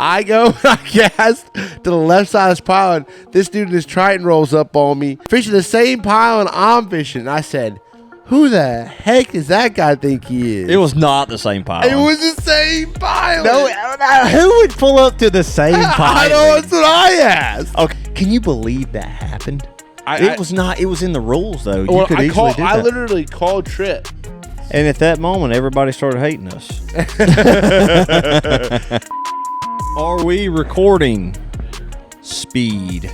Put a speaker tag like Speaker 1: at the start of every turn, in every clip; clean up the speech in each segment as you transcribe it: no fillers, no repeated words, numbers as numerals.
Speaker 1: I go and I cast to the left side of this pile, and this dude in his Triton rolls up on me, fishing the same pile and I'm fishing. And I said, who the heck does that guy think he is?
Speaker 2: It was not the same pilot.
Speaker 1: It was the same pilot.
Speaker 2: No, who would pull up to the same pilot?
Speaker 1: I know, that's what I asked.
Speaker 2: Okay, can you believe that happened? It was not. It was in the rules, though. You could easily do that.
Speaker 1: I literally called Trip.
Speaker 2: And at that moment, everybody started hating us. Are we recording? Speed.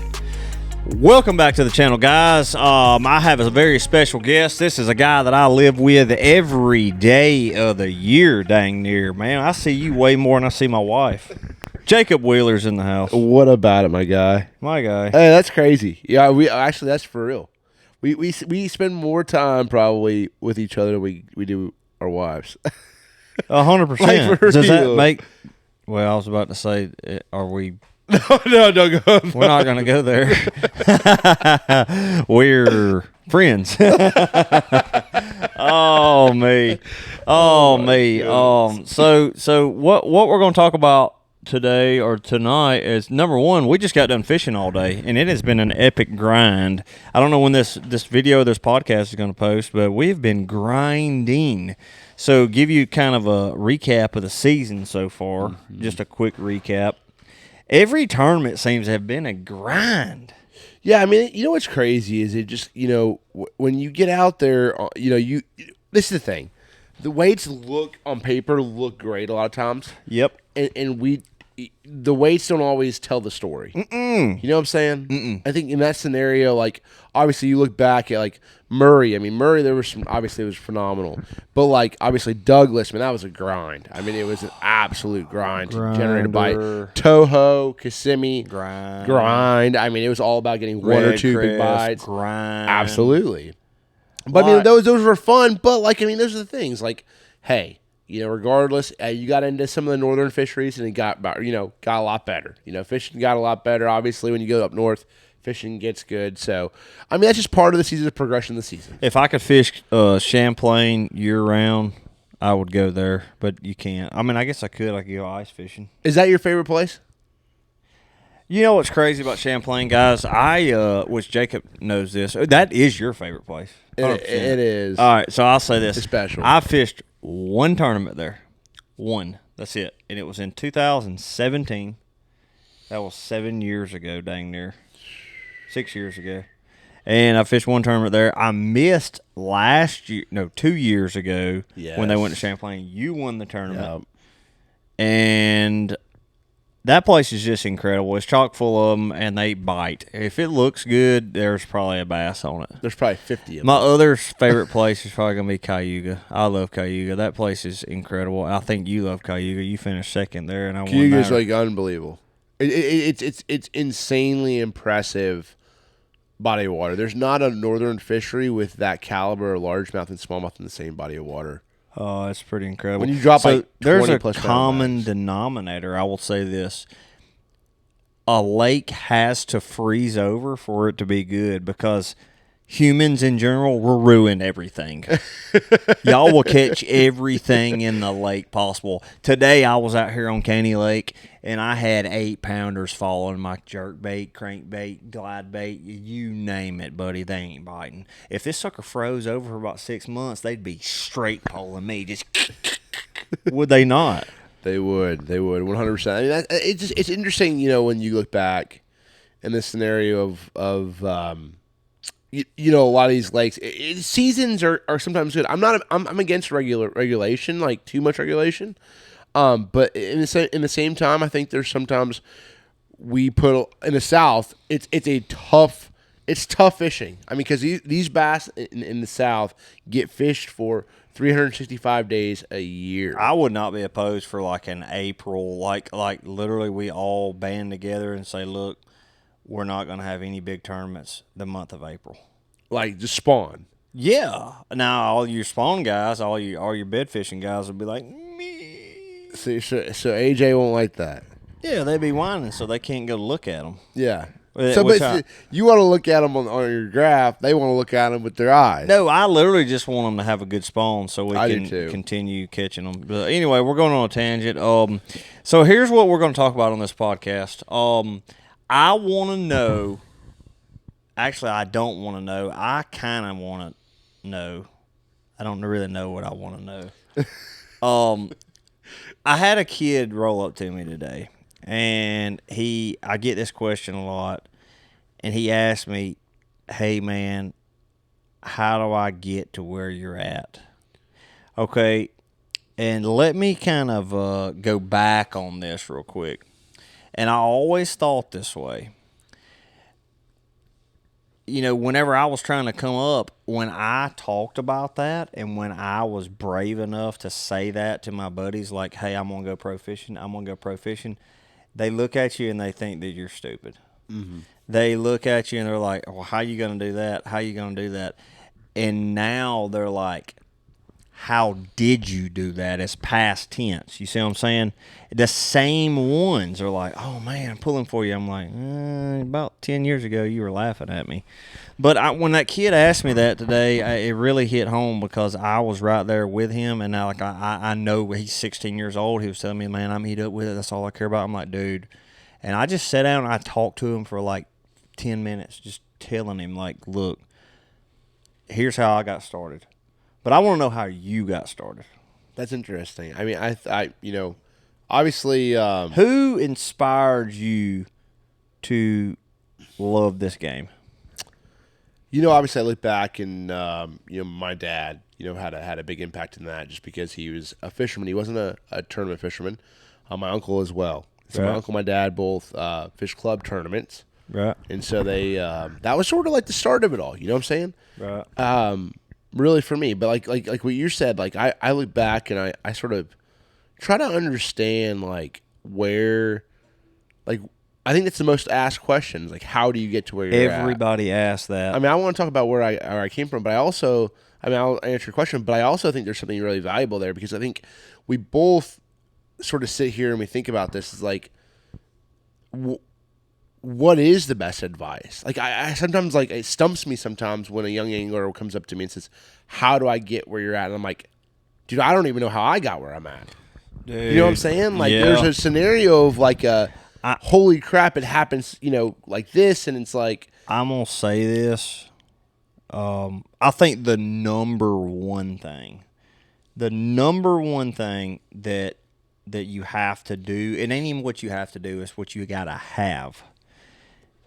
Speaker 2: Welcome back to the channel, guys. I have a very special guest. This is a guy that I live with every day of the year, dang near. Man, I see you way more than I see my wife. Jacob Wheeler's in the house.
Speaker 1: What about it, my guy?
Speaker 2: My guy.
Speaker 1: Hey, that's crazy. Yeah, that's for real. We spend more time probably with each other than we do our wives.
Speaker 2: 100%. Does that make? Well, I was about to say, are we?
Speaker 1: No, go.
Speaker 2: We're not going to go there. We're friends. Oh me. So what we're going to talk about today or tonight is, number one, we just got done fishing all day, and it has been an epic grind. I don't know when this video, this podcast is going to post, but we've been grinding. So give you kind of a recap of the season so far, just a quick recap. Every tournament seems to have been a grind.
Speaker 1: Yeah, I mean, you know what's crazy is it just, when you get out there, this is the thing. The weights on paper look great a lot of times.
Speaker 2: Yep.
Speaker 1: And the weights don't always tell the story.
Speaker 2: Mm-mm.
Speaker 1: You know what I'm saying?
Speaker 2: Mm-mm.
Speaker 1: I think in that scenario, like, obviously you look back at, like, Murray. I mean, Murray, obviously it was phenomenal. But, like, obviously Douglas, man, that was a grind. I mean, it was an absolute grind generated by Toho, Kissimmee. Grind. I mean, it was all about getting one or two big bites.
Speaker 2: Grind.
Speaker 1: Absolutely. But, I mean, those were fun. But, like, I mean, those are the things. Like, hey, regardless, you got into some of the northern fisheries and it got a lot better. Fishing got a lot better. Obviously, when you go up north, fishing gets good. So, I mean, that's just part of the season, the progression of the season.
Speaker 2: If I could fish Champlain year-round, I would go there, but you can't. I mean, I guess I could. I could go ice fishing.
Speaker 1: Is that your favorite place?
Speaker 2: You know what's crazy about Champlain, guys? Which Jacob knows this. That is your favorite place.
Speaker 1: It is.
Speaker 2: All right, so I'll say this.
Speaker 1: It's special.
Speaker 2: I fished one tournament there. One. That's it. And it was in 2017. That was 7 years ago, dang near. 6 years ago. And I fished one tournament there. I missed 2 years ago when they went to Champlain. You won the tournament.
Speaker 1: Yep.
Speaker 2: And that place is just incredible. It's chock full of them, and they bite. If it looks good, there's probably a bass on it.
Speaker 1: There's probably 50 of them.
Speaker 2: My other favorite place is probably going to be Cayuga. I love Cayuga. That place is incredible. I think you love Cayuga. You finished second there, and I won.
Speaker 1: Cayuga's like unbelievable. It's insanely impressive body of water. There's not a northern fishery with that caliber of largemouth and smallmouth in the same body of water.
Speaker 2: Oh, it's pretty incredible.
Speaker 1: When you drop
Speaker 2: there's
Speaker 1: 20
Speaker 2: a
Speaker 1: plus
Speaker 2: common denominator. I will say this: a lake has to freeze over for it to be good, because humans in general will ruin everything. Y'all will catch everything in the lake possible. Today I was out here on Cherokee Lake, and I had 8-pounders following my jerk bait, crankbait, glide bait, you name it, buddy. They ain't biting. If this sucker froze over for about 6 months, they'd be straight pulling me. Just would they not?
Speaker 1: They would 100%. I mean, it's interesting, when you look back in this scenario of a lot of these lakes, seasons are sometimes good. I'm against regulation, like too much regulation. But in the same time, I think there's sometimes we put in the South. It's tough fishing. I mean, because these bass in the South get fished for 365 days a year.
Speaker 2: I would not be opposed for like an April, like literally we all band together and say, look, we're not going to have any big tournaments the month of April.
Speaker 1: Like just spawn.
Speaker 2: Yeah. Now all your spawn guys, all your bed fishing guys will be like, me.
Speaker 1: So AJ won't like that.
Speaker 2: Yeah, they'd be whining, so they can't go look at them.
Speaker 1: Yeah. So, but you want to look at them on your graph. They want to look at them with their eyes.
Speaker 2: No, I literally just want them to have a good spawn so we
Speaker 1: I
Speaker 2: can
Speaker 1: do too.
Speaker 2: continue catching them. But anyway, we're going on a tangent. So here's what we're going to talk about on this podcast. I want to know. Actually, I don't want to know. I kind of want to know. I don't really know what I want to know. I had a kid roll up to me today, and I get this question a lot, and he asked me, "Hey man, how do I get to where you're at?" Okay, and let me kind of go back on this real quick. And I always thought this way. You know, whenever I was trying to come up, when I talked about that and when I was brave enough to say that to my buddies, like, hey, I'm going to go pro fishing, they look at you and they think that you're stupid.
Speaker 1: Mm-hmm.
Speaker 2: They look at you and they're like, well, how you going to do that? How you going to do that? And now they're like, how did you do that? It's past tense. You see what I'm saying? The same ones are like, oh, man, I'm pulling for you. I'm like, about 10 years ago, you were laughing at me. But when that kid asked me that today, it really hit home because I was right there with him. And now, like, I know he's 16 years old. He was telling me, man, I'm eat up with it. That's all I care about. I'm like, dude. And I just sat down and I talked to him for like 10 minutes, just telling him, like, look, here's how I got started. But I want to know how you got started.
Speaker 1: That's interesting. I mean, I obviously.
Speaker 2: Who inspired you to love this game?
Speaker 1: Obviously, I look back and my dad, had a big impact in that just because he was a fisherman. He wasn't a tournament fisherman. My uncle as well. So my uncle and my dad both fish club tournaments.
Speaker 2: Right.
Speaker 1: And so they that was sort of like the start of it all. You know what I'm saying?
Speaker 2: Right.
Speaker 1: Really for me, but like what you said, like I look back and I sort of try to understand like where, like I think it's the most asked questions, like how do you get to where you're at?
Speaker 2: Everybody asks that.
Speaker 1: I mean, I want to talk about where I came from, but I'll answer your question, but I also think there's something really valuable there because I think we both sort of sit here and we think about this as like, what is the best advice? Like I sometimes, like, it stumps me sometimes when a young angler comes up to me and says, how do I get where you're at? And I'm like, dude, I don't even know how I got where I'm at. Dude, you know what I'm saying? Like there's a scenario of like holy crap, it happens, like this. And it's like,
Speaker 2: I'm going to say this. I think the number one thing that you have to do, it ain't even what you have to do, it's what you got to have,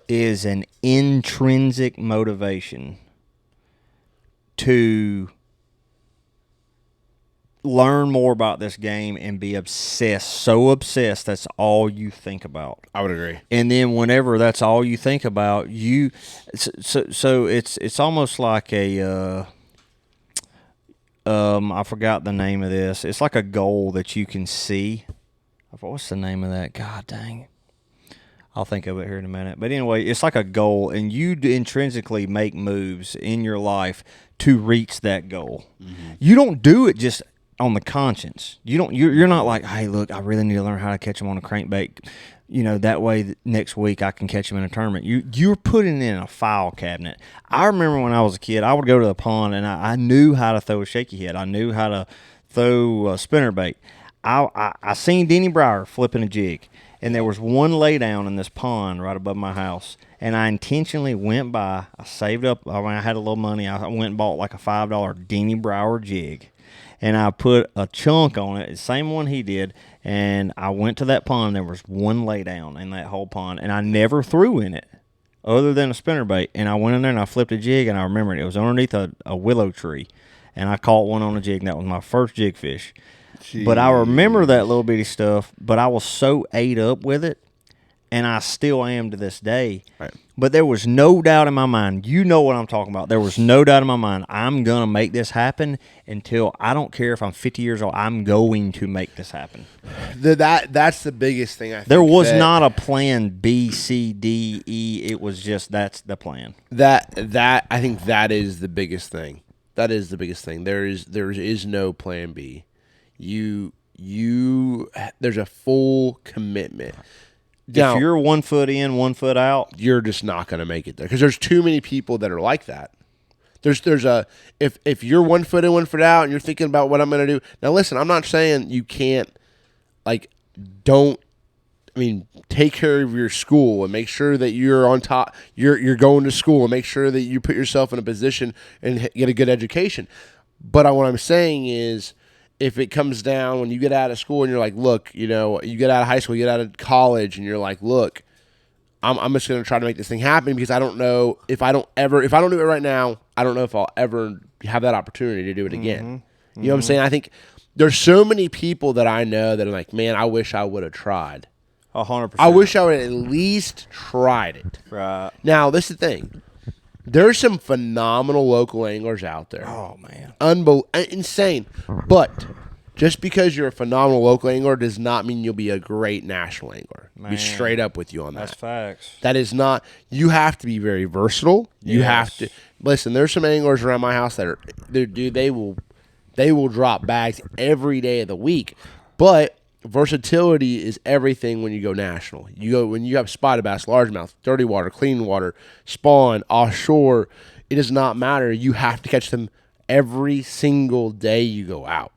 Speaker 2: is an intrinsic motivation to learn more about this game and be obsessed, so obsessed that's all you think about.
Speaker 1: I would agree.
Speaker 2: And then whenever that's all you think about, so it's almost like a I forgot the name of this. It's like a goal that you can see. What's the name of that? God dang. I'll think of it here in a minute. But anyway, it's like a goal, and you intrinsically make moves in your life to reach that goal. Mm-hmm. You don't do it just on the conscience. You're not like, hey, look, I really need to learn how to catch them on a crankbait. That way next week I can catch them in a tournament. You're putting it in a file cabinet. I remember when I was a kid, I would go to the pond, and I knew how to throw a shaky head. I knew how to throw a spinnerbait. I seen Denny Brower flipping a jig. And there was one laydown in this pond right above my house. And I intentionally went by. I saved up. I had a little money. I went and bought like a $5 Denny Brower jig. And I put a chunk on it, the same one he did. And I went to that pond. There was one laydown in that whole pond. And I never threw in it other than a spinnerbait. And I went in there and I flipped a jig. And I remember it was underneath a willow tree. And I caught one on a jig. And that was my first jig fish. Jeez. But I remember that little bitty stuff, but I was so ate up with it, and I still am to this day.
Speaker 1: Right.
Speaker 2: But there was no doubt in my mind. You know what I'm talking about. There was no doubt in my mind. I'm going to make this happen until I don't care if I'm 50 years old. I'm going to make this happen.
Speaker 1: That's the biggest thing I think.
Speaker 2: There was not a plan B, C, D, E. It was just that's the plan.
Speaker 1: That I think that is the biggest thing. That is the biggest thing. There is no plan B. There's a full commitment. Now,
Speaker 2: if you're 1 foot in, 1 foot out,
Speaker 1: you're just not going to make it there because there's too many people that are like that. There's a if you're 1 foot in, 1 foot out, and you're thinking about what I'm going to do. Now, listen, I'm not saying you can't don't. I mean, take care of your school and make sure that you're on top. You're going to school and make sure that you put yourself in a position and get a good education. But what I'm saying is, if it comes down when you get out of school and you're like, look, you get out of high school, you get out of college, and you're like, look, I'm just going to try to make this thing happen because I don't know if I don't do it right now, I don't know if I'll ever have that opportunity to do it again. You know what I'm saying? I think there's so many people that I know that are like, man, I wish I would have tried.
Speaker 2: 100%.
Speaker 1: I wish I would have at least tried it.
Speaker 2: Right.
Speaker 1: Now, this is the thing. There's some phenomenal local anglers out there.
Speaker 2: Oh, man.
Speaker 1: Insane. But just because you're a phenomenal local angler does not mean you'll be a great national angler. Be straight up with you on that.
Speaker 2: That's facts.
Speaker 1: That is not. You have to be very versatile. You have to listen. There's some anglers around my house that are, dude. They will drop bags every day of the week. But versatility is everything when you go national. When you have spotted bass, largemouth, dirty water, clean water, spawn, offshore. It does not matter. You have to catch them every single day you go out.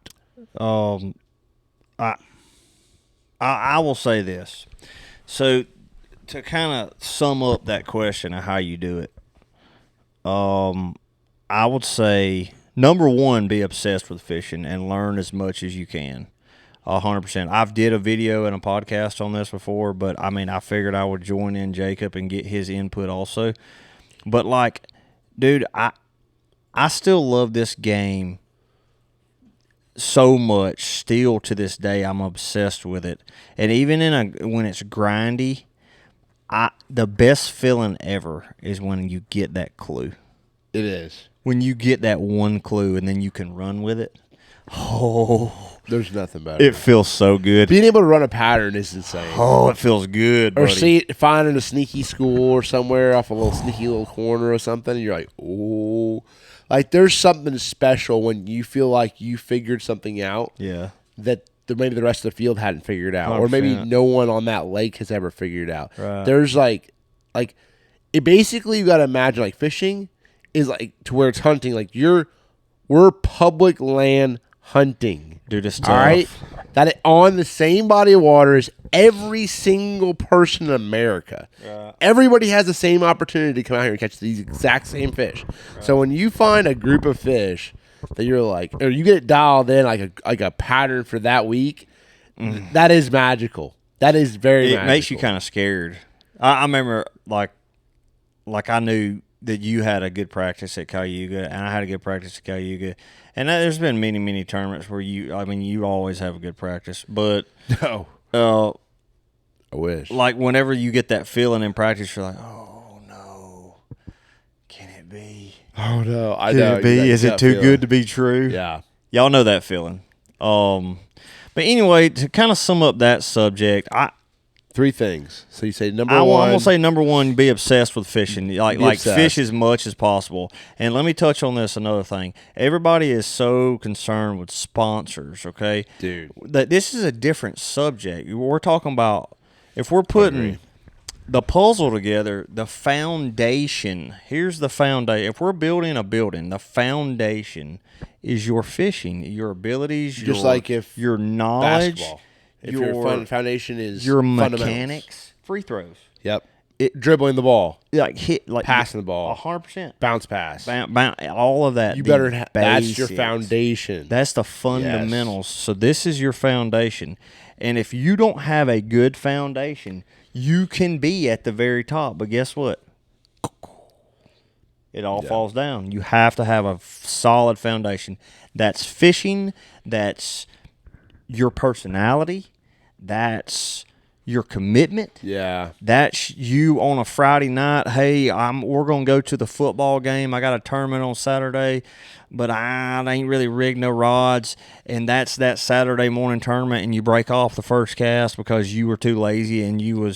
Speaker 2: I will say this. So to kind of sum up that question of how you do it, I would say number one, be obsessed with fishing and learn as much as you can. 100%. I've did a video and a podcast on this before, but I mean, I figured I would join in Jacob and get his input also. But dude, I still love this game so much. Still to this day, I'm obsessed with it. And even when it's grindy, the best feeling ever is when you get that clue.
Speaker 1: It is.
Speaker 2: When you get that one clue and then you can run with it. Oh,
Speaker 1: there's nothing better.
Speaker 2: It feels so good.
Speaker 1: Being able to run a pattern is insane.
Speaker 2: Oh, it feels good, buddy.
Speaker 1: Or finding a sneaky school or somewhere off a little sneaky little corner or something, and you're like, oh. Like, there's something special when you feel like you figured something out.
Speaker 2: Yeah.
Speaker 1: That maybe the rest of the field hadn't figured out.
Speaker 2: 100%.
Speaker 1: Or maybe no one on that lake has ever figured out.
Speaker 2: Right.
Speaker 1: There's it basically, you got to imagine, like, fishing is like to where it's hunting. Like, we're public land hunting.
Speaker 2: Dude, it's tough.
Speaker 1: All right? That on the same body of water as every single person in America.
Speaker 2: Right.
Speaker 1: Everybody has the same opportunity to come out here and catch these exact same fish. Right. So when you find a group of fish that you're like, or you get it dialed in like a pattern for that week, that is magical. That is very magical.
Speaker 2: It makes you kind of scared. I remember, like I knew that you had a good practice at Cayuga, and I had a good practice at Cayuga. And there's been many, many tournaments where you always have a good practice. But
Speaker 1: no, I wish.
Speaker 2: Like, whenever you get that feeling in practice, you're like, oh, no. Can it be?
Speaker 1: Oh, no. I
Speaker 2: Can
Speaker 1: know.
Speaker 2: it be? Is it too good to be true?
Speaker 1: Yeah.
Speaker 2: Y'all know that feeling. But anyway, to kind of sum up that subject,
Speaker 1: three things. So you say number
Speaker 2: one.
Speaker 1: I'm
Speaker 2: going to say number one, be obsessed with fishing. Like fish as much as possible. And let me touch on this another thing. Everybody is so concerned with sponsors, okay?
Speaker 1: Dude.
Speaker 2: That this is a different subject. We're talking about, if we're putting the puzzle together, the foundation. Here's the foundation. If we're building a building, the foundation is your fishing, your abilities, your knowledge.
Speaker 1: Basketball. If your foundation is
Speaker 2: your mechanics, free throws.
Speaker 1: Yep. Dribbling the ball.
Speaker 2: Passing
Speaker 1: the ball.
Speaker 2: 100%.
Speaker 1: Bounce pass.
Speaker 2: All of that.
Speaker 1: You better that's your foundation.
Speaker 2: That's the fundamentals. Yes. So this is your foundation. And if you don't have a good foundation, you can be at the very top. But guess what? It all falls down. You have to have a solid foundation. That's fishing. That's your personality. That's your commitment.
Speaker 1: Yeah.
Speaker 2: That's you on a Friday night. Hey, we're gonna go to the football game. I got a tournament on Saturday, but I ain't really rigged no rods. And that's that Saturday morning tournament, and you break off the first cast because you were too lazy and you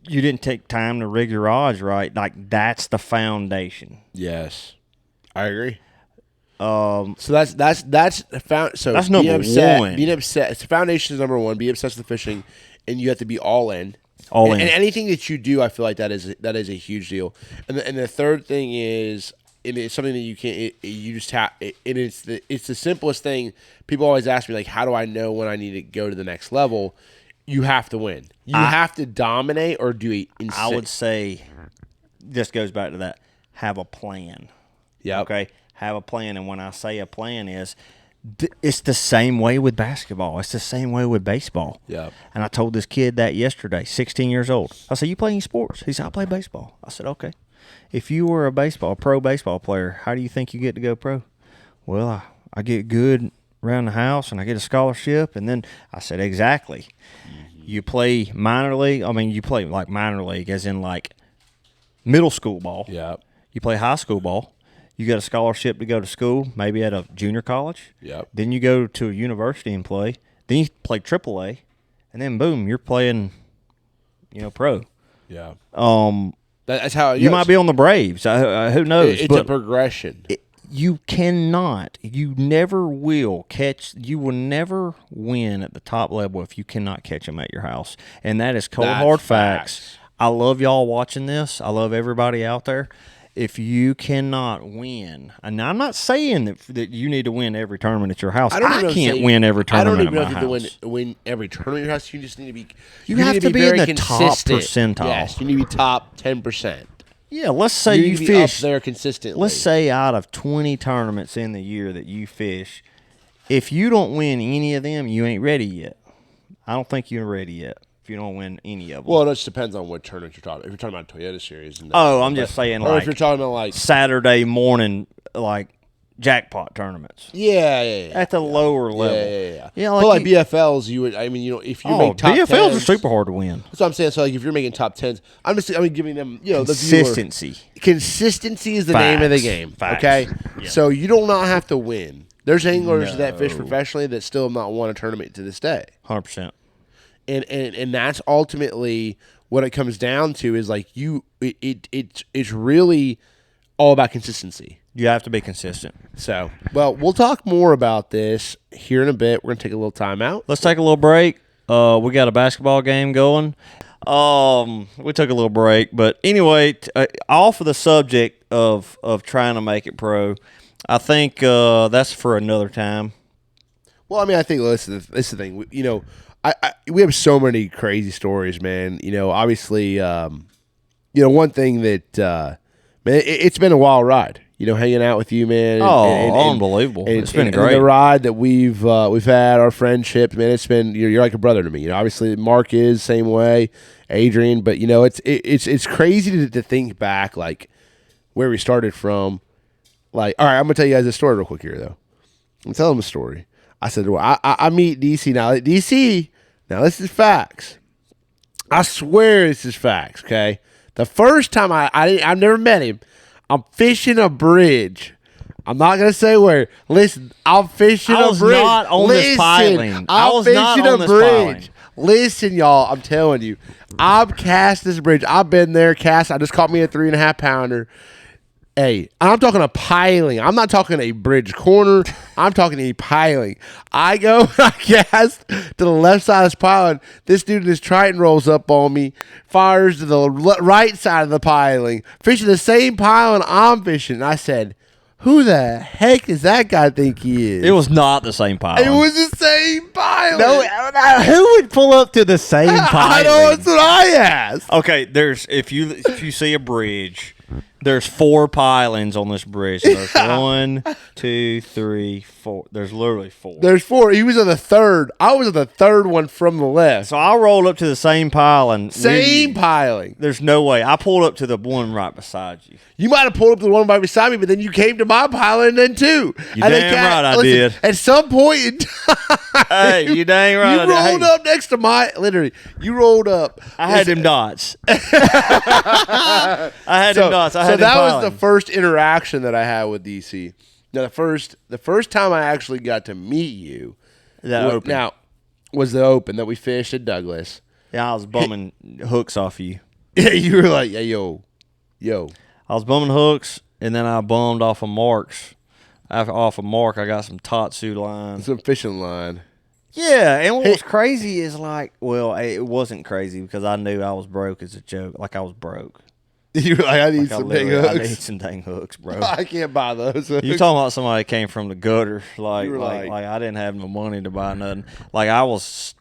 Speaker 2: didn't take time to rig your rods right. Like, that's the foundation.
Speaker 1: Yes, I agree.
Speaker 2: So
Speaker 1: that's
Speaker 2: number one.
Speaker 1: Being obsessed. The foundation is number one. Be obsessed with fishing, and you have to be all in.
Speaker 2: All in.
Speaker 1: And anything that you do, I feel like that is a huge deal. And the third thing is, it is something that you can't. You just have. It's the simplest thing. People always ask me, like, how do I know when I need to go to the next level? You have to win. You have to dominate or do it.
Speaker 2: I would say this goes back to that. Have a plan.
Speaker 1: Yeah.
Speaker 2: Okay. Have a plan, and when I say a plan is, it's the same way with basketball. It's the same way with baseball.
Speaker 1: Yeah.
Speaker 2: And I told this kid that yesterday, 16 years old. I said, "You play any sports?" He said, "I play baseball." I said, "Okay. If you were a pro baseball player, how do you think you get to go pro?" "Well, I get good around the house, and I get a scholarship." And then I said, "Exactly. You play minor league. I mean, you play like minor league, as in like middle school ball.
Speaker 1: Yeah.
Speaker 2: You play high school ball. You get a scholarship to go to school, maybe at a junior college.
Speaker 1: Yep.
Speaker 2: Then you go to a university and play. Then you play AAA, and then boom, you're playing, pro.
Speaker 1: Yeah.
Speaker 2: That's
Speaker 1: how it
Speaker 2: you
Speaker 1: goes.
Speaker 2: might be on the Braves. Who knows?
Speaker 1: It's a progression.
Speaker 2: You cannot. You never will catch. You will never win at the top level if you cannot catch them at your house, and that is cold hard facts. I love y'all watching this. I love everybody out there. If you cannot win, and I'm not saying that you need to win every tournament at your house. I can't win every tournament at my house.
Speaker 1: I don't even know if you have to win every tournament at your house. You just need to be.
Speaker 2: You have to be
Speaker 1: very
Speaker 2: in the top
Speaker 1: consistent.
Speaker 2: percentile.
Speaker 1: Yes, you need to be top 10%.
Speaker 2: Yeah, let's say
Speaker 1: you
Speaker 2: you
Speaker 1: need to be
Speaker 2: fish
Speaker 1: up there consistently.
Speaker 2: Let's say out of 20 tournaments in the year that you fish, if you don't win any of them, you ain't ready yet. I don't think you're ready yet. You don't win any of them.
Speaker 1: Well, it just depends on what tournament you're talking about. If you're talking about Toyota Series.
Speaker 2: I'm just saying,
Speaker 1: or if you're talking about, like,
Speaker 2: Saturday morning, like, jackpot tournaments.
Speaker 1: Yeah.
Speaker 2: At the lower level.
Speaker 1: Yeah, like BFLs, you would, if you make top
Speaker 2: BFLs
Speaker 1: 10s,
Speaker 2: are super hard to win.
Speaker 1: That's what I'm saying. So, like, if you're making top 10s, giving them,
Speaker 2: consistency.
Speaker 1: The viewer. Consistency is the name of the game.
Speaker 2: Facts.
Speaker 1: Okay?
Speaker 2: Yeah.
Speaker 1: So, you do not have to win. There's anglers that fish professionally that still have not won a tournament to this day.
Speaker 2: 100%.
Speaker 1: And that's ultimately what it comes down to is, like, it's really all about consistency.
Speaker 2: You have to be consistent.
Speaker 1: So, well, we'll talk more about this here in a bit. We're going to take a little time out.
Speaker 2: Let's take a little break. We got a basketball game going. We took a little break. But anyway, off of the subject of trying to make it pro, I think that's for another time.
Speaker 1: Well, I think this is the thing. We have so many crazy stories, man. Obviously, one thing that, man, it's been a wild ride. Hanging out with you, man.
Speaker 2: Unbelievable! It's been great.
Speaker 1: And the ride that we've had, our friendship, man. It's been you're like a brother to me. Obviously, Mark is same way, Adrian. But it's crazy to think back, like where we started from. Like, all right, I'm gonna tell you guys a story real quick here, though. I'm telling them a story. I said, well, I meet DC now. DC, now this is facts. I swear this is facts, okay? The first time I've never met him. I'm fishing a bridge. I'm not going to say where. Listen, I'm fishing a bridge.
Speaker 2: I was not on this piling.
Speaker 1: I'm fishing a bridge. Listen, y'all, I'm telling you. I've cast this bridge. I've been there, cast. I just caught me a 3.5 pounder. Hey, I'm talking a piling. I'm not talking a bridge corner. I'm talking a piling. I go, I cast to the left side of this piling. This dude in his Triton rolls up on me, fires to the right side of the piling, fishing the same piling I'm fishing. And I said, who the heck does that guy think he is?
Speaker 2: It was not the same piling.
Speaker 1: It was the same piling.
Speaker 2: No, who would pull up to the same piling?
Speaker 1: I know, that's what I asked.
Speaker 2: Okay, if you see a bridge, there's 4 pilings on this bridge. So there's 1, 2, 3, 4. There's literally 4.
Speaker 1: There's 4. He was on the third. I was on the third one from the left.
Speaker 2: So I rolled up to the same piling.
Speaker 1: Same piling.
Speaker 2: There's no way. I pulled up to the one right beside you.
Speaker 1: You might have pulled up to the one right beside me, but then you came to my piling then too.
Speaker 2: You damn right I did.
Speaker 1: At some point in time,
Speaker 2: hey, you dang right I did.
Speaker 1: You rolled up next to literally, you rolled up.
Speaker 2: I had them dots. I had them dots.
Speaker 1: So that was the first interaction that I had with DC. Now, the first time I actually got to meet you was the open that we fished at Douglas.
Speaker 2: Yeah, I was bumming hooks off of you.
Speaker 1: Yeah, you were like, yeah, yo.
Speaker 2: I was bumming hooks, and then I bummed off of Mark's. Off of Mark, I got some Tatsu line.
Speaker 1: Some fishing line.
Speaker 2: Yeah, and what was crazy is like, well, it wasn't crazy because I knew I was broke as a joke. Like I was broke.
Speaker 1: You were like, I need
Speaker 2: Like
Speaker 1: some dang hooks.
Speaker 2: I need some dang hooks, bro.
Speaker 1: I can't buy those hooks.
Speaker 2: You talking about somebody that came from the gutter? Like,
Speaker 1: You were
Speaker 2: like,
Speaker 1: like-
Speaker 2: like I didn't have no money to buy nothing. Like I was,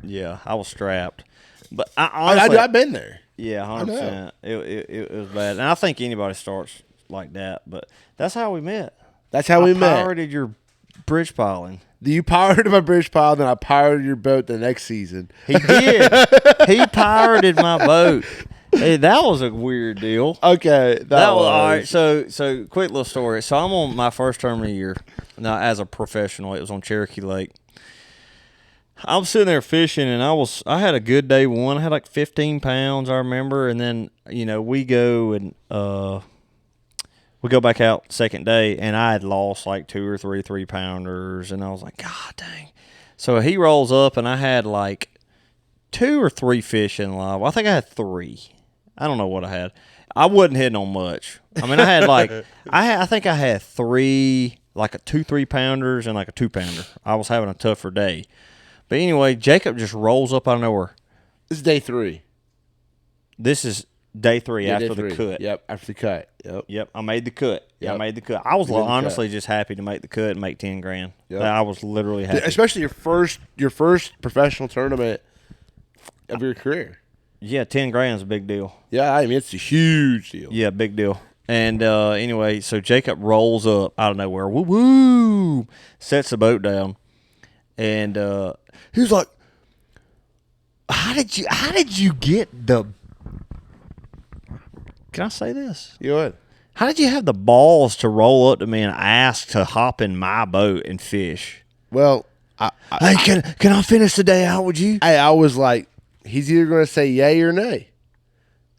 Speaker 2: yeah, I was strapped. But I honestly,
Speaker 1: I've been there.
Speaker 2: yeah,
Speaker 1: I know.
Speaker 2: 100%. It was bad, and I think anybody starts like that. But that's how we met.
Speaker 1: That's how we met.
Speaker 2: Pirated your bridge piling.
Speaker 1: You pirated my bridge pile, then I pirated your boat the next season.
Speaker 2: He did. He pirated my boat. Hey, that was a weird deal.
Speaker 1: Okay,
Speaker 2: That was all right. So quick little story. So I'm on my first term of the year now as a professional. It was on Cherokee Lake. I'm sitting there fishing, and I had a good day one. I had like 15 pounds, I remember, and then we go back out second day, and I had lost like 2 or 3 3-pounders, and I was like, God dang. So he rolls up, and I had like 2 or 3 fish in live. I think I had 3. I don't know what I had. I wasn't hitting on much. I mean, I had like I think I had 3, like a 2 3-pounders and like a 2-pounder. I was having a tougher day. But anyway, Jacob just rolls up out of nowhere.
Speaker 1: This is day 3.
Speaker 2: This is day 3
Speaker 1: Yeah,
Speaker 2: after
Speaker 1: day
Speaker 2: the
Speaker 1: 3.
Speaker 2: cut.
Speaker 1: Yep, after the cut.
Speaker 2: Yep, I made the cut. Yeah, I
Speaker 1: Yep.
Speaker 2: made the cut. I was
Speaker 1: You made the
Speaker 2: honestly just happy to make the cut and make 10 grand.
Speaker 1: Yep.
Speaker 2: I was literally happy.
Speaker 1: Especially your first professional tournament of your career.
Speaker 2: Yeah, 10 grand is a big deal.
Speaker 1: Yeah, I mean it's a huge deal.
Speaker 2: Yeah, big deal. And anyway, so Jacob rolls up out of nowhere. Woo woo! Sets the boat down, and he was like, "How did you get the? Can I say this?
Speaker 1: You would.
Speaker 2: How did you have the balls to roll up to me and ask to hop in my boat and fish?
Speaker 1: Well,
Speaker 2: Hey, can I finish the day out with you?
Speaker 1: I was like, he's either going to say yay or nay.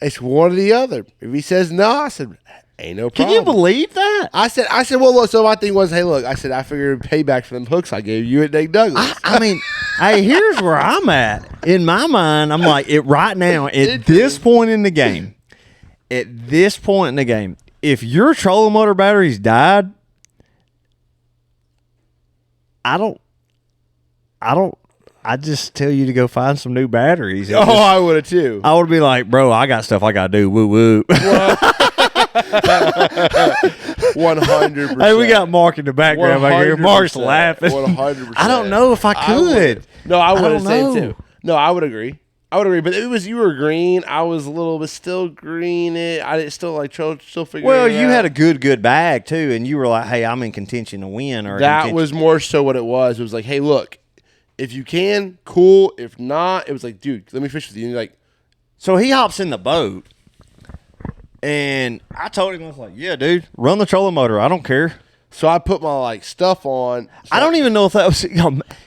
Speaker 1: It's one or the other. If he says no, I said, ain't no problem.
Speaker 2: Can you believe that?
Speaker 1: I said, well, look, so my thing was, hey, look, I said, I figured payback for them hooks I gave you at Dave Douglas.
Speaker 2: I mean, hey, here's where I'm at. In my mind, I'm like, right now, at this point in the game, if your trolling motor batteries died, I just tell you to go find some new batteries.
Speaker 1: I would have too.
Speaker 2: I would be like, bro, I got stuff I got to do. Woo woo.
Speaker 1: 100%.
Speaker 2: Hey, we got Mark in the background back here. Mark's laughing.
Speaker 1: 100%.
Speaker 2: I don't know if I could.
Speaker 1: I would have
Speaker 2: don't
Speaker 1: said
Speaker 2: know.
Speaker 1: too. No, I would agree. But you were green. I was a little bit still green. I didn't still figuring.
Speaker 2: Well,
Speaker 1: it
Speaker 2: you
Speaker 1: out.
Speaker 2: had a good bag too, and you were like, "Hey, I'm in contention to win." Or
Speaker 1: That was more so what it was. It was like, hey, look, if you can, cool. If not, it was like, dude, let me fish with you. And you're like,
Speaker 2: so he hops in the boat, and I told him, I was like, "Yeah, dude, run the trolling motor. I don't care."
Speaker 1: so I put my stuff on.
Speaker 2: I don't even know if that was.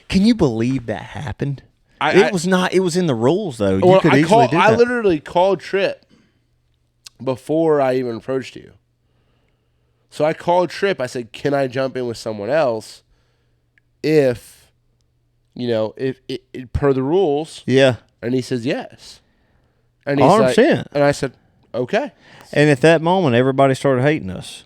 Speaker 2: Can you believe that happened? It was not. It was in the rules though. You could easily do that.
Speaker 1: I literally called Trip before I even approached you. So I called Trip. I said, "Can I jump in with someone else? If per the rules?"
Speaker 2: Yeah.
Speaker 1: And he says yes. And he's
Speaker 2: 100%.
Speaker 1: like, and I said, "Okay."
Speaker 2: And at that moment, everybody started hating us.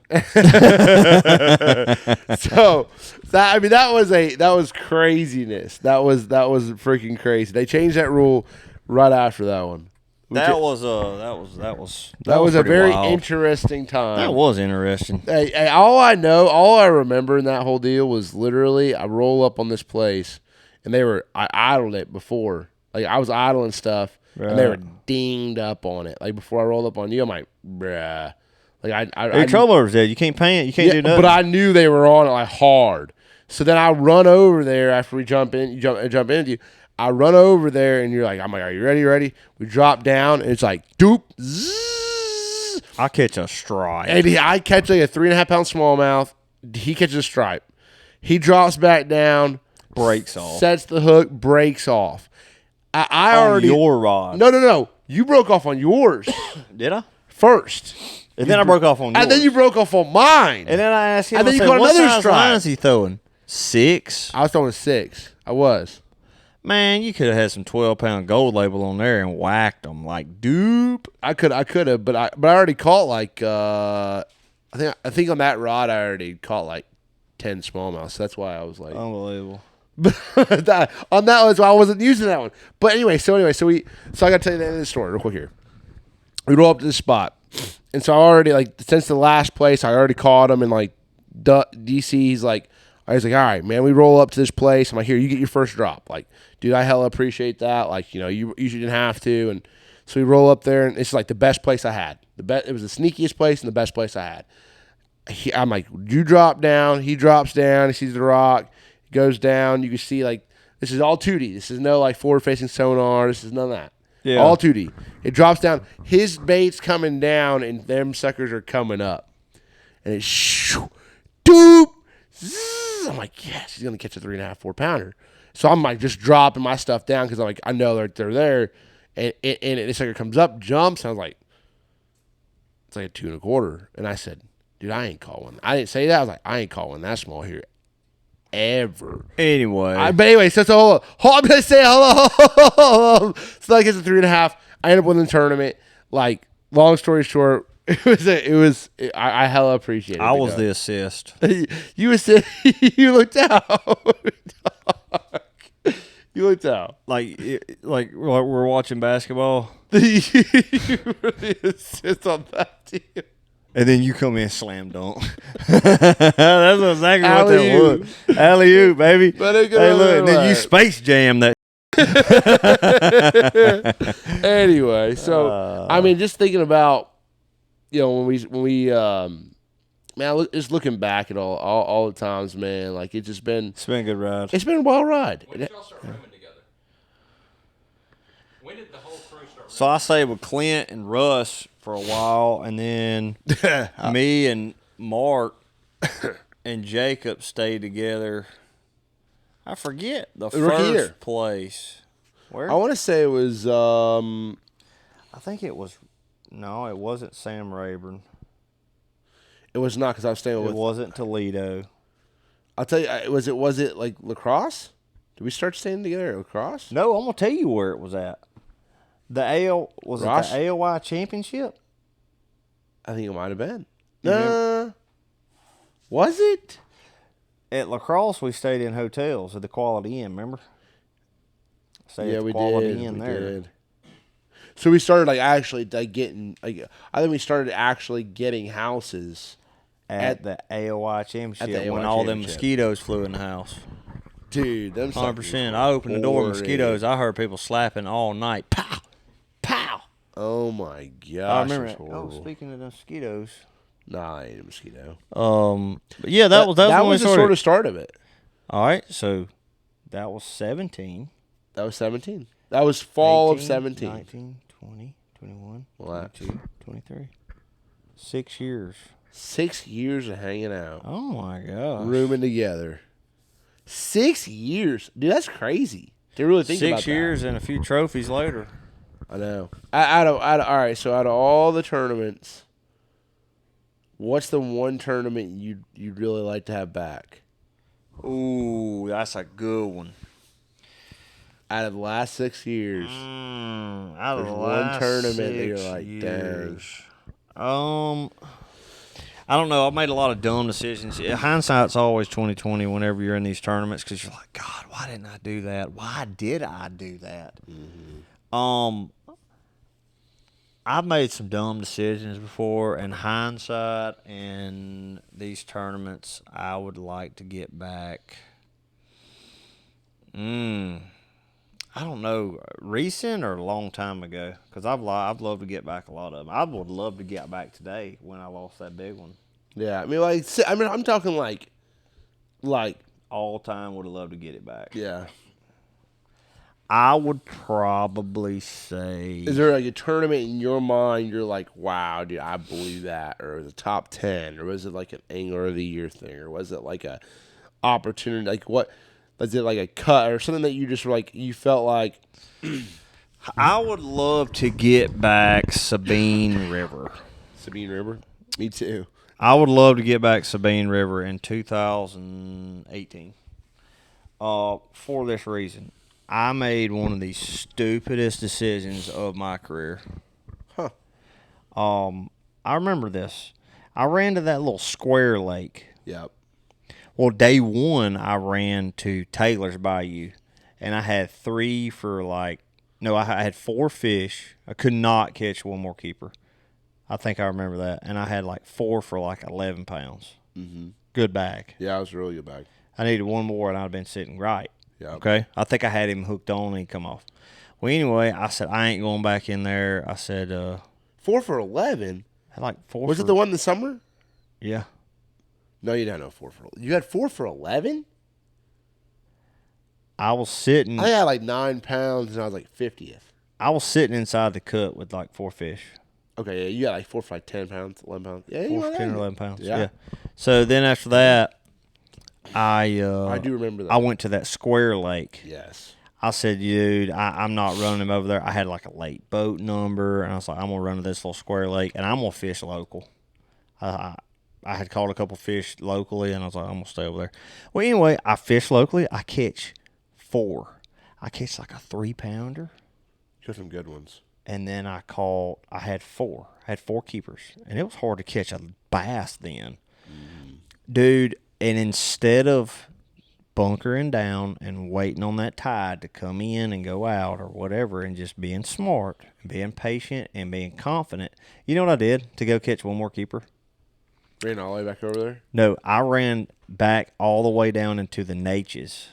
Speaker 1: So that was craziness. That was freaking crazy. They changed that rule right after that one.
Speaker 2: That was
Speaker 1: a very
Speaker 2: wild.
Speaker 1: interesting time.
Speaker 2: That was interesting.
Speaker 1: Hey, all I remember in that whole deal was literally I roll up on this place, and I idled it before. Like I was idling stuff, and they were dinged up on it. Like before I rolled up on you, I'm like, bruh. Like
Speaker 2: Your troll motor's dead. You can't paint. You can't do nothing.
Speaker 1: but I knew they were on it like hard. So then I run over there after we jump into you. I run over there, and you're like, I'm like, are you ready? Ready? We drop down, and it's like, doop, zzz.
Speaker 2: I catch a stripe.
Speaker 1: And I catch like a 3.5-pound smallmouth. He catches a stripe. He drops back down,
Speaker 2: Breaks off.
Speaker 1: sets the hook, breaks off. I
Speaker 2: On
Speaker 1: already
Speaker 2: your rod.
Speaker 1: No. You broke off on yours
Speaker 2: Did I?
Speaker 1: first,
Speaker 2: And then I broke off on yours.
Speaker 1: and then you broke off on mine.
Speaker 2: And then I asked him,
Speaker 1: And then
Speaker 2: I
Speaker 1: you
Speaker 2: said,
Speaker 1: caught
Speaker 2: what
Speaker 1: another
Speaker 2: size
Speaker 1: stripe.
Speaker 2: line is he throwing? 6?
Speaker 1: I was throwing 6. I was.
Speaker 2: Man, you could have had some 12-pound gold label on there and whacked them like dupe.
Speaker 1: I could have, but I already caught like I think on that rod I already caught like 10 smallmouths. So that's why I was like,
Speaker 2: Unbelievable.
Speaker 1: But on that one, so I wasn't using that one. But anyway, so I got to tell you the end of the story real quick here. We roll up to this spot, and so I already like since the last place, I already caught him, and like DC, he's like, all right, man, we roll up to this place. I'm like, here, you get your first drop. Like, dude, I hella appreciate that. Like, you didn't have to, and so we roll up there, and it's like the best place I had. It was the sneakiest place and the best place I had. I'm like, you drop down. He drops down. He sees the rock. Goes down. You can see like this is all 2D. This is no like forward facing sonar. This is none of that. Yeah. All 2D. It drops down. His bait's coming down and them suckers are coming up. And it's doop. Zzz. I'm like, yes, he's gonna catch a 3.5, 4 pounder. So I'm like just dropping my stuff down because I'm like, I know they're there. And this sucker comes up, jumps, and I was like, it's like a 2 1/4. And I said, dude, I ain't calling. I didn't say that. I was like, I ain't calling that small here ever.
Speaker 2: Anyway.
Speaker 1: But anyway, so hold on. I'm going to say hello. So like it's a 3.5. I ended up winning the tournament. Like, long story short, I hella appreciate it.
Speaker 2: I was the assist.
Speaker 1: You looked out. You looked out.
Speaker 2: Like we're watching basketball.
Speaker 1: You really assist on that team.
Speaker 2: And then you come in slam dunk. That's exactly what that was. Alley-oop, baby. But hey, look, and then you space jam that.
Speaker 1: Anyway, so I mean, just thinking about, when we man, just looking back at all the times, man, like it's been
Speaker 2: a good ride.
Speaker 1: It's been a wild ride.
Speaker 3: When did y'all start rooming together? When did the whole crew start rooming?
Speaker 2: So I stayed with Clint and Russ for a while, and then me and Mark and Jacob stayed together. I forget the first place. Where?
Speaker 1: I want to say it was.
Speaker 2: I think it was. No, it wasn't Sam Rayburn.
Speaker 1: It was not because I was staying with.
Speaker 2: It wasn't Toledo.
Speaker 1: I'll tell you. Was it like lacrosse? Did we start staying together at lacrosse?
Speaker 2: No, I'm gonna tell you where it was at. The it the AOY championship?
Speaker 1: I think it might have been. Was it?
Speaker 2: At lacrosse, we stayed in hotels at the Quality Inn. Remember?
Speaker 1: Yeah, we did. So we started actually getting. I think we started actually getting houses
Speaker 2: at the AOY championship when all them mosquitoes flew in the house.
Speaker 1: Dude, them
Speaker 2: 100%. I opened the door, mosquitoes. I heard people slapping all night. Pow, pow.
Speaker 1: Oh my gosh!
Speaker 2: I remember that. Oh, speaking of the mosquitoes.
Speaker 1: Nah, I ain't a mosquito.
Speaker 2: But yeah, that was
Speaker 1: the sort of start of it.
Speaker 2: All right, so that was 17.
Speaker 1: That was 17. That was fall
Speaker 2: 18,
Speaker 1: of 17.
Speaker 2: 19, 20, 21, 22, 23. 6 years.
Speaker 1: 6 years of hanging out.
Speaker 2: Oh my gosh.
Speaker 1: Rooming together. 6 years. Dude, that's crazy. To really think about that.
Speaker 2: 6 years and a few trophies later.
Speaker 1: I know. All right, so out of all the tournaments, what's the one tournament you'd really like to have back?
Speaker 2: Ooh, that's a good one.
Speaker 1: Out of the last 6 years,
Speaker 2: out of the
Speaker 1: one
Speaker 2: last
Speaker 1: tournament
Speaker 2: 6
Speaker 1: that you're like,
Speaker 2: years. Dang. I don't know. I've made a lot of dumb decisions. Hindsight's always 20/20 whenever you're in these tournaments because you're like, God, why didn't I do that? Why did I do that? Mm-hmm. I've made some dumb decisions before. In hindsight, in these tournaments, I would like to get back. I don't know, recent or a long time ago, because I'd love to get back a lot of them. I would love to get back today when I lost that big one.
Speaker 1: Yeah, I'm talking like
Speaker 2: all time would have loved to get it back.
Speaker 1: Yeah.
Speaker 2: I would probably say.
Speaker 1: Is there like a tournament in your mind you're like, wow, dude, I believe that, or was it top 10, or was it like an Angler of the Year thing, or was it like a opportunity, like what? Was it like a cut or something that you just like you felt like?
Speaker 2: I would love to get back Sabine River.
Speaker 1: Sabine River? Me too.
Speaker 2: I would love to get back Sabine River in 2018. For this reason. I made one of the stupidest decisions of my career.
Speaker 1: Huh.
Speaker 2: I remember this. I ran to that little square lake.
Speaker 1: Yep.
Speaker 2: Well, day one, I ran to Taylor's Bayou, and I had I had 4 fish. I could not catch one more keeper. I think I remember that. And I had like 4 for like 11 pounds.
Speaker 1: Mm-hmm.
Speaker 2: Good bag.
Speaker 1: Yeah, it was really good bag.
Speaker 2: I needed one more, and I'd have been sitting right.
Speaker 1: Yeah.
Speaker 2: Okay? I think I had him hooked on, and he'd come off. Well, anyway, I said, I ain't going back in there. I said,
Speaker 1: 4 for 11.
Speaker 2: I had like 4
Speaker 1: Was
Speaker 2: for,
Speaker 1: it the one in the summer?
Speaker 2: Yeah.
Speaker 1: No, you didn't have 4 for. You had 4 for 11.
Speaker 2: I was sitting.
Speaker 1: I had like 9 pounds, and I was like 50th.
Speaker 2: I was sitting inside the cut with like 4 fish.
Speaker 1: Okay, yeah, you got like 4 for like 10 pounds, 11 pounds. Yeah,
Speaker 2: 4
Speaker 1: you
Speaker 2: for
Speaker 1: were
Speaker 2: 10 or
Speaker 1: right.
Speaker 2: 11 pounds.
Speaker 1: Yeah.
Speaker 2: Yeah. So then after that, I
Speaker 1: do remember that.
Speaker 2: I went to that square lake.
Speaker 1: Yes.
Speaker 2: I said, dude, I'm not running him over there. I had like a late boat number, and I was like, I'm going to run to this little square lake, and I'm going to fish local. I had caught a couple fish locally, and I was like, I'm going to stay over there. Well, anyway, I fish locally. I catch 4. I catch like a 3-pounder,
Speaker 1: You got some good ones.
Speaker 2: and then I had 4. I had 4 keepers, and it was hard to catch a bass then. Dude, and instead of bunkering down and waiting on that tide to come in and go out or whatever, and just being smart, being patient, and being confident, you know what I did to go catch one more keeper?
Speaker 1: Ran all the way back over there?
Speaker 2: No, I ran back all the way down into the Natchez.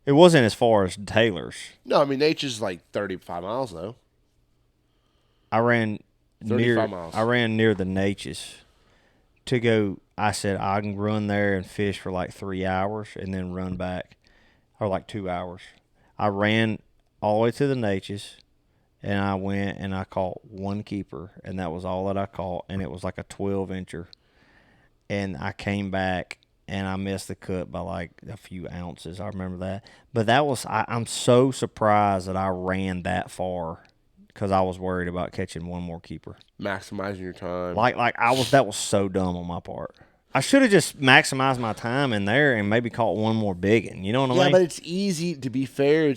Speaker 2: It wasn't as far as Taylor's.
Speaker 1: No, I mean, Nature's like 35 miles, though.
Speaker 2: I ran
Speaker 1: 35 miles.
Speaker 2: I ran near the Natchez to go. I said I can run there and fish for like 3 hours and then run back, or like 2 hours. I ran all the way to the Natchez, and I went and I caught 1 keeper, and that was all that I caught, and it was like a 12-incher. And I came back, and I missed the cut by like a few ounces. I remember that. But I'm so surprised that I ran that far because I was worried about catching one more keeper.
Speaker 1: Maximizing your time.
Speaker 2: That was so dumb on my part. I should have just maximized my time in there and maybe caught one more big one. You know what I mean?
Speaker 1: Yeah, but it's easy. To be fair,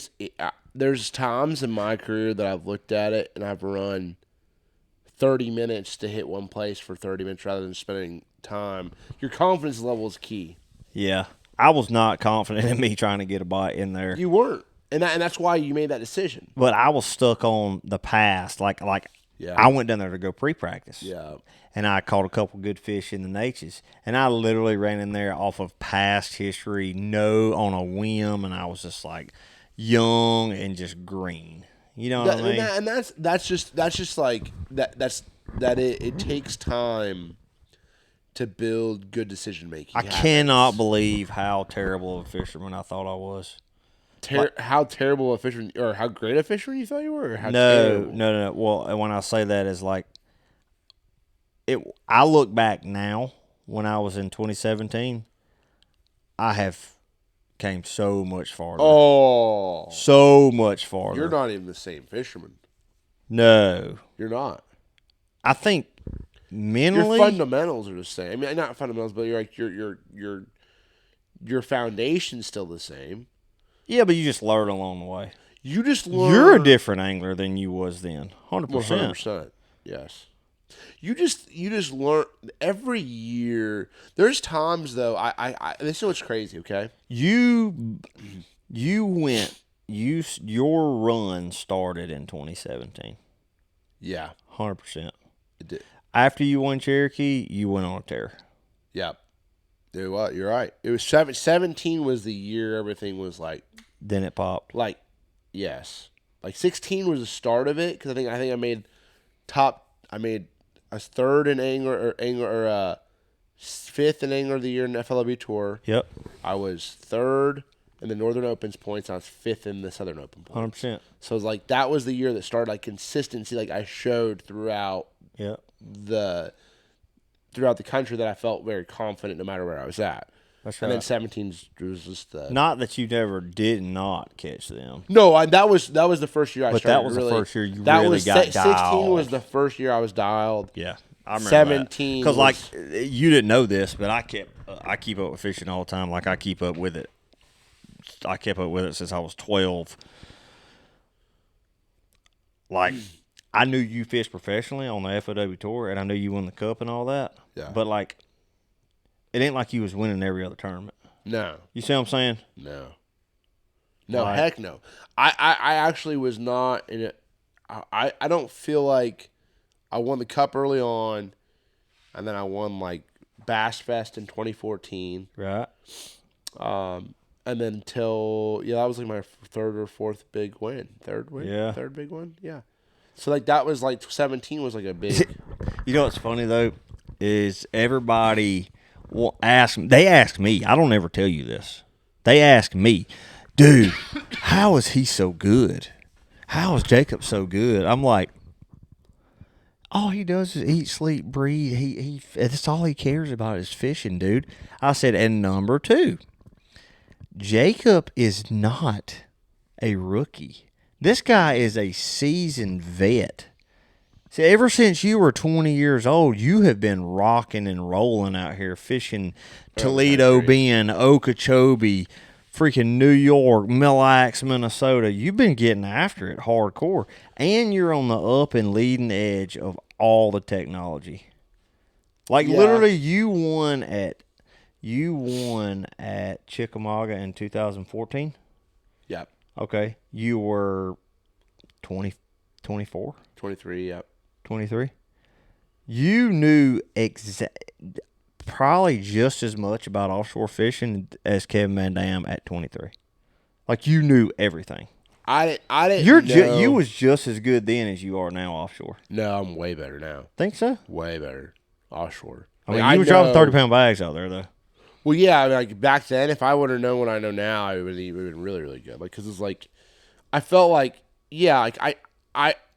Speaker 1: there's times in my career that I've looked at it and I've run 30 minutes to hit one place for 30 minutes rather than spending time. Your confidence level is key.
Speaker 2: Yeah. I was not confident in me trying to get a bite in there.
Speaker 1: You weren't. And that's why you made that decision.
Speaker 2: But I was stuck on the past.
Speaker 1: Yeah.
Speaker 2: I went down there to go pre-practice.
Speaker 1: Yeah.
Speaker 2: And I caught a couple good fish in the Natchez. And I literally ran in there off of past history, on a whim, and I was just like young and just green. You know what I mean?
Speaker 1: And that's just like it takes time to build good decision making.
Speaker 2: I cannot believe how terrible of a fisherman I thought I was.
Speaker 1: How terrible a fisherman, or how great a fisherman you thought you were? Or how
Speaker 2: No.
Speaker 1: terrible?
Speaker 2: Well, when I say that is like I look back now when I was in 2017, I have came so much farther.
Speaker 1: Oh,
Speaker 2: So much farther.
Speaker 1: you're not even the same fisherman.
Speaker 2: No.
Speaker 1: You're not.
Speaker 2: I think
Speaker 1: Your
Speaker 2: mentally,
Speaker 1: fundamentals are the same. I mean, not fundamentals, but you're like your foundation's still the same.
Speaker 2: yeah, but you just learn along the way.
Speaker 1: You just learn.
Speaker 2: You're a different angler than you was then, 100%.
Speaker 1: 100%. Yes. You just learn every year. There's times though. I this is what's crazy. Okay.
Speaker 2: You your run started in 2017.
Speaker 1: Yeah.
Speaker 2: 100%.
Speaker 1: It did.
Speaker 2: After you won Cherokee, you went on a tear.
Speaker 1: Yeah. Dude, what? You're right. It was 17 was the year everything was like
Speaker 2: Then it popped.
Speaker 1: yes. Like 16 was the start of it because I think I made a third in angler or fifth in angler of the year in the FLW tour.
Speaker 2: Yep.
Speaker 1: I was third in the Northern Opens points. I was fifth in the Southern Open points.
Speaker 2: 100%.
Speaker 1: So it was like that was the year that started like consistency. Like I showed throughout
Speaker 2: Yep.
Speaker 1: the country that I felt very confident no matter where I was at.
Speaker 2: That's
Speaker 1: And then
Speaker 2: right.
Speaker 1: 17 was just the
Speaker 2: Not that you did not catch them.
Speaker 1: no. That was the first year I
Speaker 2: But
Speaker 1: started.
Speaker 2: that was the
Speaker 1: really,
Speaker 2: first year you
Speaker 1: that
Speaker 2: really
Speaker 1: was
Speaker 2: got
Speaker 1: 16
Speaker 2: dialed.
Speaker 1: was the first year I was dialed.
Speaker 2: Yeah. I remember
Speaker 1: 17
Speaker 2: because
Speaker 1: was-
Speaker 2: you didn't know this, but I keep up with fishing all the time. Like I keep up with it. I kept up with it since I was 12. Like I knew you fished professionally on the FOW tour, and I knew you won the cup and all that.
Speaker 1: Yeah.
Speaker 2: But like it ain't like you was winning every other tournament.
Speaker 1: No,
Speaker 2: You see what I'm saying?
Speaker 1: no, no,
Speaker 2: Like-
Speaker 1: heck no. I actually was not in it. I don't feel like I won the cup early on, and then I won like Bass Fest in 2014.
Speaker 2: Right.
Speaker 1: And then until that was like my third or fourth big win. Third win?
Speaker 2: Yeah.
Speaker 1: Third big one? Yeah. So like that was like 17 was like a big
Speaker 2: You know what's funny though is everybody will ask. They ask me. I don't ever tell you this. They ask me, dude, how is he so good? How is Jacob so good? I'm like, all he does is eat, sleep, breathe. He that's all he cares about is fishing, dude. I said, and number two, Jacob is not a rookie. This guy is a seasoned vet. See, ever since you were 20 years old, you have been rocking and rolling out here fishing Toledo Bend, Okeechobee, freaking New York, Mille Lacs, Minnesota. You've been getting after it hardcore, and you're on the up and leading edge of all the technology. Like
Speaker 1: Yeah.
Speaker 2: literally, you won at Chickamauga in 2014.
Speaker 1: Yep.
Speaker 2: Okay, you were 20, 24.
Speaker 1: 23, yep.
Speaker 2: 23. You knew probably just as much about offshore fishing as Kevin Van Dam at 23. Like you knew everything.
Speaker 1: I didn't know.
Speaker 2: You was just as good then as you are now offshore.
Speaker 1: No, I'm way better now.
Speaker 2: Think so?
Speaker 1: Way better offshore.
Speaker 2: I mean, you were dropping 30-pound bags out there though.
Speaker 1: Well, yeah, like back then, if I would have known what I know now, I would have been really, really good. Like, because it's like, I felt like, yeah, like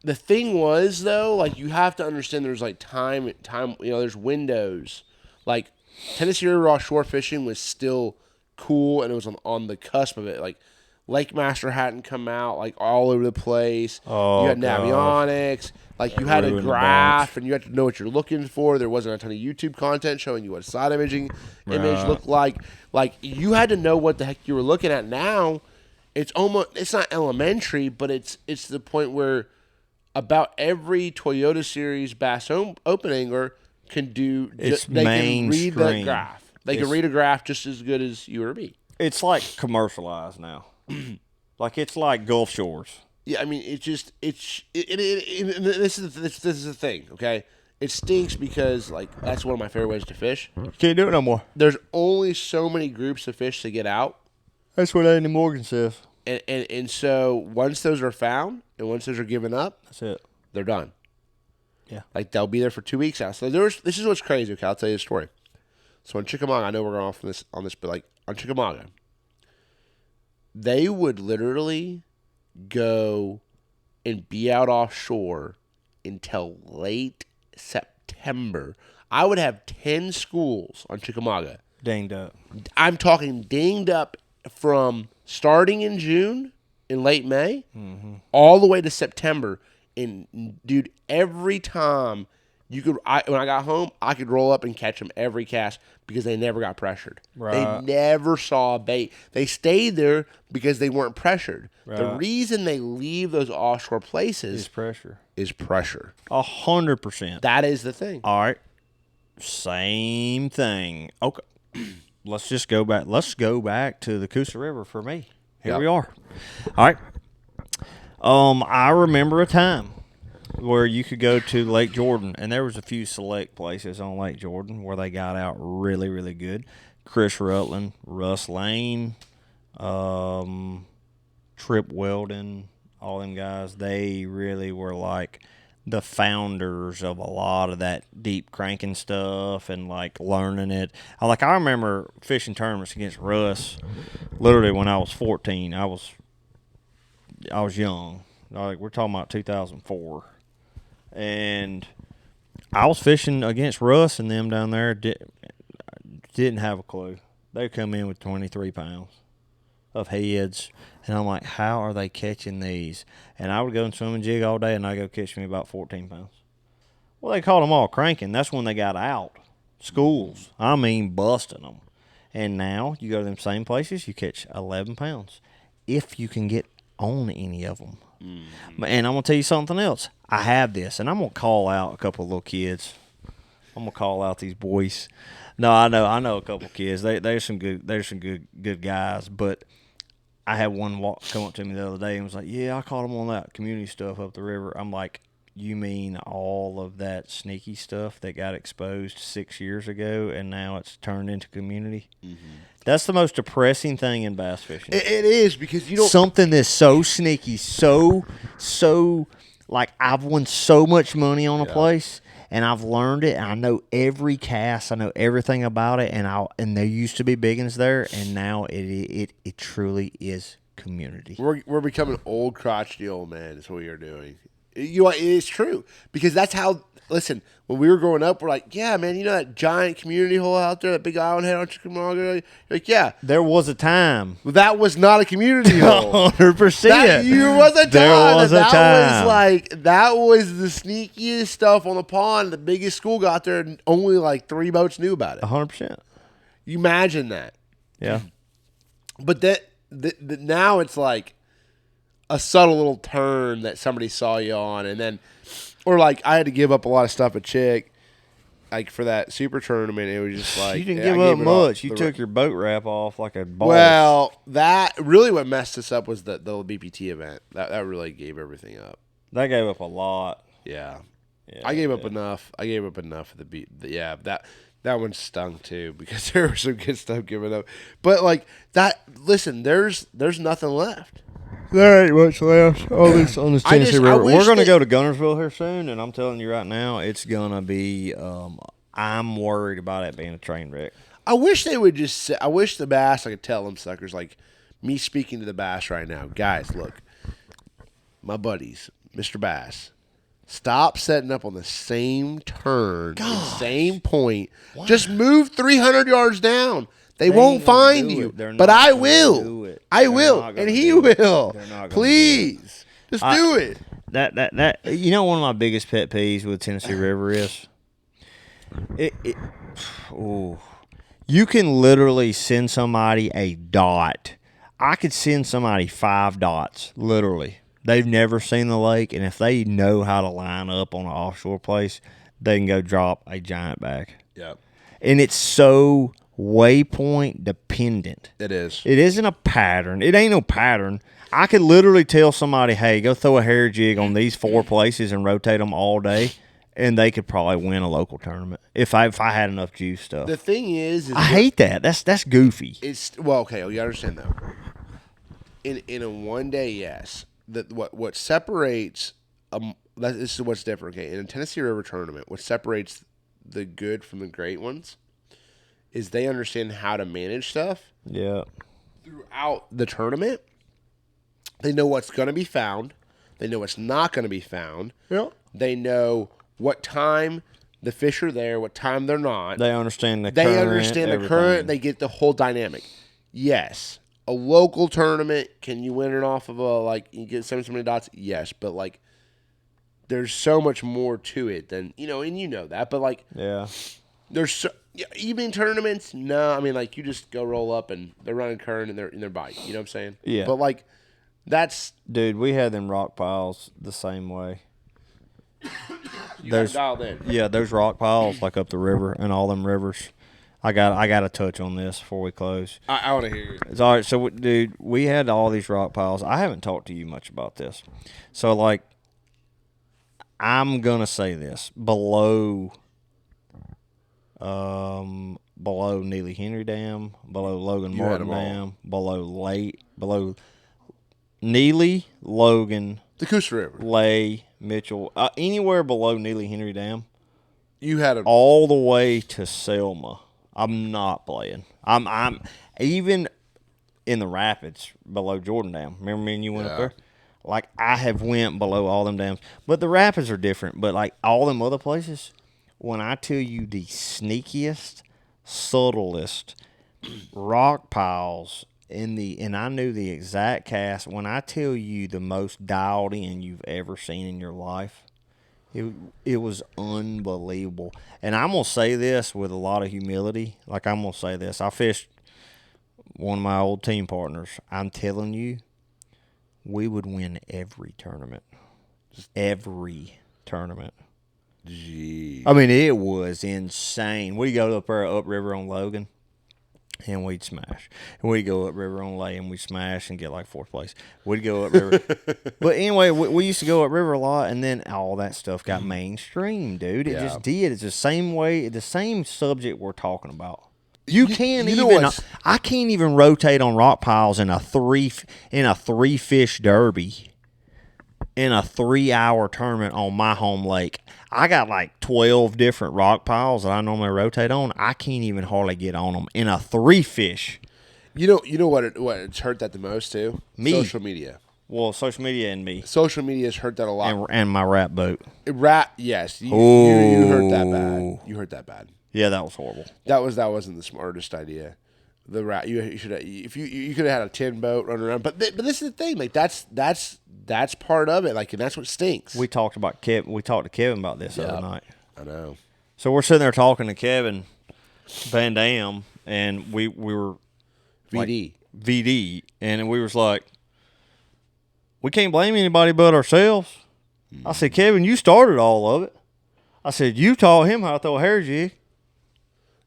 Speaker 1: the thing was though, like you have to understand there's like time, there's windows. Like Tennessee River offshore fishing was still cool, and it was on the cusp of it. Like Lake Master hadn't come out like all over the place.
Speaker 2: Oh,
Speaker 1: you had
Speaker 2: gosh.
Speaker 1: Navionics. Like you had a
Speaker 2: Ruined the
Speaker 1: graph, and you had to know what you're looking for. There wasn't a ton of YouTube content showing you what a side image
Speaker 2: Right.
Speaker 1: looked like. Like you had to know what the heck you were looking at. Now, it's not elementary, but it's the point where about every Toyota Series bass open angler can do.
Speaker 2: It's
Speaker 1: they can read the
Speaker 2: mainstream.
Speaker 1: graph. They can
Speaker 2: It's-
Speaker 1: read a graph just as good as you or me.
Speaker 2: It's like commercialized now. Like it's like Gulf Shores.
Speaker 1: Yeah, I mean, this is the thing. Okay, it stinks because like that's one of my favorite ways to fish.
Speaker 2: Can't do it no more.
Speaker 1: There's only so many groups of fish to get out,
Speaker 2: That's what Andy Morgan says.
Speaker 1: and so once those are found and once those are given up,
Speaker 2: That's it.
Speaker 1: they're done.
Speaker 2: Yeah.
Speaker 1: Like they'll be there for 2 weeks now. So this is what's crazy. Okay, I'll tell you a story. So in Chickamauga, I know we're going off on this, but like on Chickamauga, they would literally go and be out offshore until late September. I would have 10 schools on Chickamauga.
Speaker 2: Danged up.
Speaker 1: I'm talking dinged up from starting in June in late May all the way to September. And dude, every time when I got home, I could roll up and catch them every cast because they never got pressured.
Speaker 2: Right.
Speaker 1: They never saw a bait. They stayed there because they weren't pressured. The
Speaker 2: Right.
Speaker 1: reason they leave those offshore
Speaker 2: It's
Speaker 1: places
Speaker 2: pressure.
Speaker 1: is pressure.
Speaker 2: 100%.
Speaker 1: That is the thing.
Speaker 2: All right. Same thing. Okay. Let's just go back. Let's go back to the Coosa River for me. Here
Speaker 1: Yep.
Speaker 2: we are. All right. I remember a time where you could go to Lake Jordan, and there was a few select places on Lake Jordan where they got out really, really good. Chris Rutland, Russ Lane, Trip Weldon, all them guys, they really were like the founders of a lot of that deep cranking stuff and like learning it. I remember fishing tournaments against Russ literally when I was 14. I was young. Like we're talking about 2004. And I was fishing against Russ and them down there. Didn't have a clue. They come in with 23 pounds of heads. And I'm like, how are they catching these? And I would go and swim and jig all day, and I go catch me about 14 pounds. Well, they called them all cranking. That's when they got out. Schools. I mean, busting them. And now you go to them same places, you catch 11 pounds. If you can get on any of them. And I'm going to tell you something else. I have this, and I'm going to call out a couple of little kids. I'm gonna call out these boys. No, I know a couple kids. They're some good guys. But I had one come up to me the other day and was like, "Yeah, I caught them on that community stuff up the river." I'm like, "You mean all of that sneaky stuff that got exposed 6 years ago, and now it's turned into community?" That's the most depressing thing in bass fishing.
Speaker 1: It is because you don't.
Speaker 2: Something that's so sneaky, so like I've won so much money on a place, and I've learned it, and I know every cast, I know everything about it, and there used to be big ones there, and now it truly is community.
Speaker 1: We're becoming old crotchety old men. Is what you're doing. You know, it is true because that's how. Listen, when we were growing up, we're like, yeah, man, you know that giant community hole out there, that big island head on Chickamauga? You're like, yeah.
Speaker 2: There was a time.
Speaker 1: Well, that was not a community hole.
Speaker 2: 100%.
Speaker 1: There was a time.
Speaker 2: There was a
Speaker 1: that
Speaker 2: time.
Speaker 1: was like that was the sneakiest stuff on the pond. The biggest school got there, and only like 3 boats knew about it.
Speaker 2: 100%.
Speaker 1: You imagine that.
Speaker 2: Yeah.
Speaker 1: But that now it's like a subtle little turn that somebody saw you on, and then, or like I had to give up a lot of stuff at Chick, like for that super tournament. It was just like
Speaker 2: You didn't
Speaker 1: I
Speaker 2: give
Speaker 1: gave
Speaker 2: up
Speaker 1: it all-
Speaker 2: much. You
Speaker 1: the-
Speaker 2: took your boat wrap off like a boss.
Speaker 1: Well, that really what messed us up was the BPT event. That really gave everything up.
Speaker 2: That gave up a lot.
Speaker 1: Yeah,
Speaker 2: Yeah,
Speaker 1: I gave up enough. I gave up enough of the beat. Yeah, that one stung too because there was some good stuff given up. But like that, listen, there's nothing left.
Speaker 2: There ain't much left on this Tennessee
Speaker 1: I
Speaker 2: River.
Speaker 1: wish
Speaker 2: We're going to
Speaker 1: that-
Speaker 2: go to Gunnersville here soon, and I'm telling you right now, it's going to be. I'm worried about it being a train wreck.
Speaker 1: I wish they would just say, I wish the bass, I could tell them suckers, like me speaking to the bass right now. Guys, look, my buddies, Mr. Bass, stop setting up on the same turn, the same point. Just move 300 yards down. They won't
Speaker 2: ain't gonna
Speaker 1: find
Speaker 2: do
Speaker 1: you,
Speaker 2: it. They're
Speaker 1: but
Speaker 2: not
Speaker 1: I
Speaker 2: gonna
Speaker 1: will.
Speaker 2: do it.
Speaker 1: I
Speaker 2: They're
Speaker 1: will,
Speaker 2: not
Speaker 1: and
Speaker 2: gonna
Speaker 1: he
Speaker 2: do it.
Speaker 1: will.
Speaker 2: They're not gonna do
Speaker 1: Please, just do it.
Speaker 2: That you know, one of my biggest pet peeves with Tennessee River is you can literally send somebody a dot. I could send somebody 5 dots, literally. They've never seen the lake, and if they know how to line up on an offshore place, they can go drop a giant bag.
Speaker 1: Yep,
Speaker 2: And it's so waypoint dependent.
Speaker 1: it is.
Speaker 2: It isn't a pattern. It ain't no pattern. I could literally tell somebody, hey, go throw a hair jig on these 4 places and rotate them all day, and they could probably win a local tournament if I had enough juice stuff.
Speaker 1: The thing is
Speaker 2: I hate that. That's goofy.
Speaker 1: It's well, okay. You understand though. In a one day, yes. That what separates this is what's different. Okay, in a Tennessee River tournament, what separates the good from the great ones is they understand how to manage stuff
Speaker 2: Yeah.
Speaker 1: throughout the tournament. They know what's going to be found. They know what's not going to be found.
Speaker 2: Yeah.
Speaker 1: They know what time the fish are there, what time they're not.
Speaker 2: They understand the
Speaker 1: They
Speaker 2: current.
Speaker 1: understand the
Speaker 2: everything.
Speaker 1: current. They get the whole dynamic. Yes, a local tournament, can you win it off of a, like, you get so many dots? Yes, but, like, there's so much more to it than, and you know that. But, like,
Speaker 2: Yeah.
Speaker 1: there's evening tournaments, no. I mean, like, you just go roll up and they're running current and they're in their bike. You know what I'm saying?
Speaker 2: Yeah.
Speaker 1: But, like, that's.
Speaker 2: Dude, we had them rock piles the same way.
Speaker 1: You
Speaker 2: There's-
Speaker 1: got dialed in.
Speaker 2: Yeah, there's rock piles like up the river and all them rivers. I got to touch on this before we close.
Speaker 1: I want to hear it.
Speaker 2: It's all right. So, dude, we had all these rock piles. I haven't talked to you much about this. So, like, I'm gonna say this below Neely Henry Dam, below Logan
Speaker 1: You had
Speaker 2: Martin
Speaker 1: them all.
Speaker 2: Dam, below Neely, Logan,
Speaker 1: The Coosa River.
Speaker 2: Lay, Mitchell, anywhere below Neely Henry Dam,
Speaker 1: You had a.
Speaker 2: all the way to Selma. I'm not playing. I'm even in the rapids below Jordan Dam. Remember me and you went up
Speaker 1: Yeah.
Speaker 2: there? Like, I have went below all them dams. But the rapids are different. But, like, all them other places, when I tell you the sneakiest, subtlest rock piles and I knew the exact cast, when I tell you the most dialed in you've ever seen in your life, it was unbelievable. And I'm going to say this with a lot of humility. Like, I'm going to say this. I fished one of my old team partners. I'm telling you, we would win every tournament. Every tournament.
Speaker 1: Gee.
Speaker 2: I mean, it was insane. We go up there upriver on Logan, and we'd smash. And we'd go upriver on Lay, and we'd smash and get like fourth place. We'd go upriver. But anyway, we used to go upriver a lot, and then all that stuff got mainstream, dude. It
Speaker 1: Yeah.
Speaker 2: just did. It's the same way, the same subject we're talking about. You can't
Speaker 1: you know
Speaker 2: even.
Speaker 1: what's-
Speaker 2: I can't even rotate on rock piles in a three fish derby in a 3-hour tournament on my home lake. I got like 12 different rock piles that I normally rotate on. I can't even hardly get on them in a 3 fish.
Speaker 1: You know what's hurt that the most too?
Speaker 2: Me.
Speaker 1: Social media.
Speaker 2: Well, social media and me
Speaker 1: Social media has hurt that a lot.
Speaker 2: and my rap boat.
Speaker 1: Yes, you hurt that bad.
Speaker 2: Ooh.
Speaker 1: You hurt that bad.
Speaker 2: Yeah, that was horrible.
Speaker 1: That wasn't the smartest idea. The rat you should have, if you could have had a tin boat running around. But this is the thing. Like that's part of it. Like, and that's what stinks.
Speaker 2: We talked to Kevin about this the other night.
Speaker 1: I know.
Speaker 2: So we're sitting there talking to Kevin Van Dam, and we were
Speaker 1: VD.
Speaker 2: VD, and we was like, we can't blame anybody but ourselves. I said, Kevin, you started all of it. I said, you taught him how to throw a hair jig.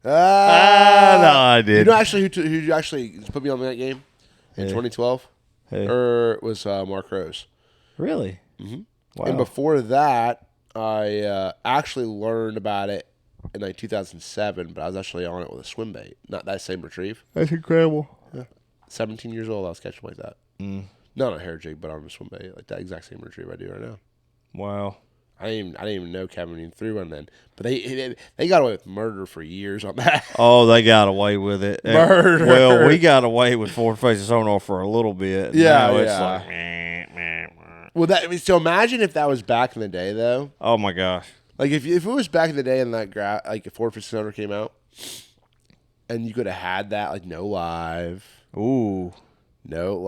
Speaker 2: No, I
Speaker 1: You
Speaker 2: did.
Speaker 1: know actually who actually put me on that game in 2012?
Speaker 2: Who?
Speaker 1: Or it was Mark Rose.
Speaker 2: Really? Mm-hmm. Wow.
Speaker 1: And before that, I actually learned about it in like 2007, but I was actually on it with a swim bait, not that same retrieve.
Speaker 2: That's incredible.
Speaker 1: 17 years old, I was catching like that. Not on a hair jig, but on a swim bait, like that exact same retrieve I do right now.
Speaker 2: Wow.
Speaker 1: I didn't even know Kevin even threw one then, but they got away with murder for years on that.
Speaker 2: Oh, they got away with it.
Speaker 1: Murder.
Speaker 2: Well, we got away with four faces sonar for a little bit.
Speaker 1: Yeah,
Speaker 2: Now it's
Speaker 1: yeah.
Speaker 2: like, meh, meh, meh.
Speaker 1: Well, so imagine if that was back in the day though.
Speaker 2: Oh my gosh.
Speaker 1: Like if it was back in the day and that like a 4% owner came out, and you could have had that like no live,
Speaker 2: Ooh.
Speaker 1: no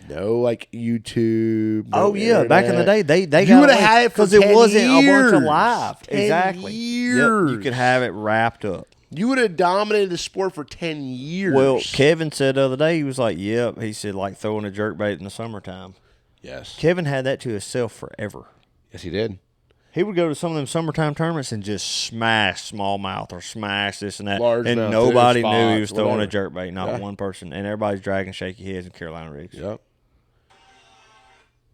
Speaker 1: no YouTube.
Speaker 2: Oh
Speaker 1: no
Speaker 2: yeah, back in the day,
Speaker 1: internet.
Speaker 2: they
Speaker 1: You
Speaker 2: got
Speaker 1: would have
Speaker 2: away
Speaker 1: had it for
Speaker 2: because it
Speaker 1: 10
Speaker 2: wasn't a bunch of
Speaker 1: years.
Speaker 2: live.
Speaker 1: 10
Speaker 2: Exactly.
Speaker 1: years.
Speaker 2: Yep, you could have it wrapped up.
Speaker 1: You would have dominated the sport for 10 years.
Speaker 2: Well, Kevin said the other day, he was like, "Yep." He said like throwing a jerkbait in the summertime.
Speaker 1: yes,
Speaker 2: Kevin had that to himself forever.
Speaker 1: yes, he did.
Speaker 2: He would go to some of them summertime tournaments and just smash smallmouth or smash this and that,
Speaker 1: Largemouth,
Speaker 2: and nobody
Speaker 1: spots,
Speaker 2: knew he was throwing a
Speaker 1: whatever.
Speaker 2: jerkbait. Not
Speaker 1: Yeah.
Speaker 2: one person, and everybody's dragging shaky heads in Carolina rigs.
Speaker 1: Yep.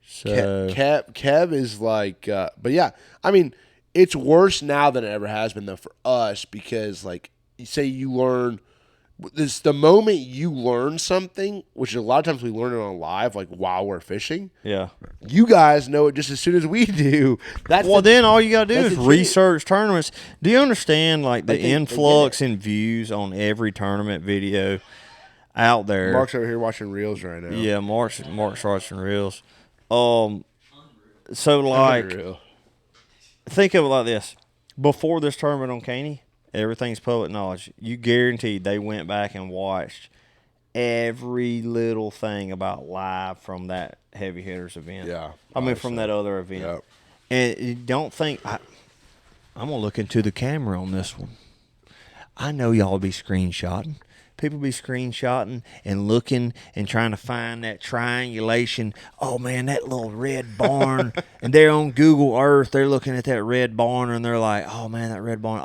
Speaker 2: So
Speaker 1: Kev is like, but yeah, I mean, it's worse now than it ever has been though for us because like, you say you learn this the moment you learn something, which a lot of times we learn it on live, like while we're fishing.
Speaker 2: yeah.
Speaker 1: You guys know it just as soon as we do. That's
Speaker 2: Well, then all you gotta do
Speaker 1: that's
Speaker 2: is
Speaker 1: the trick.
Speaker 2: research tournaments. Do you understand like the
Speaker 1: They get
Speaker 2: influx in views on every tournament video out there?
Speaker 1: Mark's over here watching reels right now.
Speaker 2: Yeah, Mark's watching reels. So like,
Speaker 1: Unreal.
Speaker 2: think of it like this: before this tournament on Caney, everything's public knowledge. You guaranteed they went back and watched every little thing about live from that heavy hitters event.
Speaker 1: Yeah,
Speaker 2: I mean from that other event.
Speaker 1: Yep.
Speaker 2: And you don't think I'm gonna look into the camera on this one. I know y'all be screenshotting. People be screenshotting and looking and trying to find that triangulation. Oh man, that little red barn. And they're on Google Earth. They're looking at that red barn and they're like, oh man, that red barn.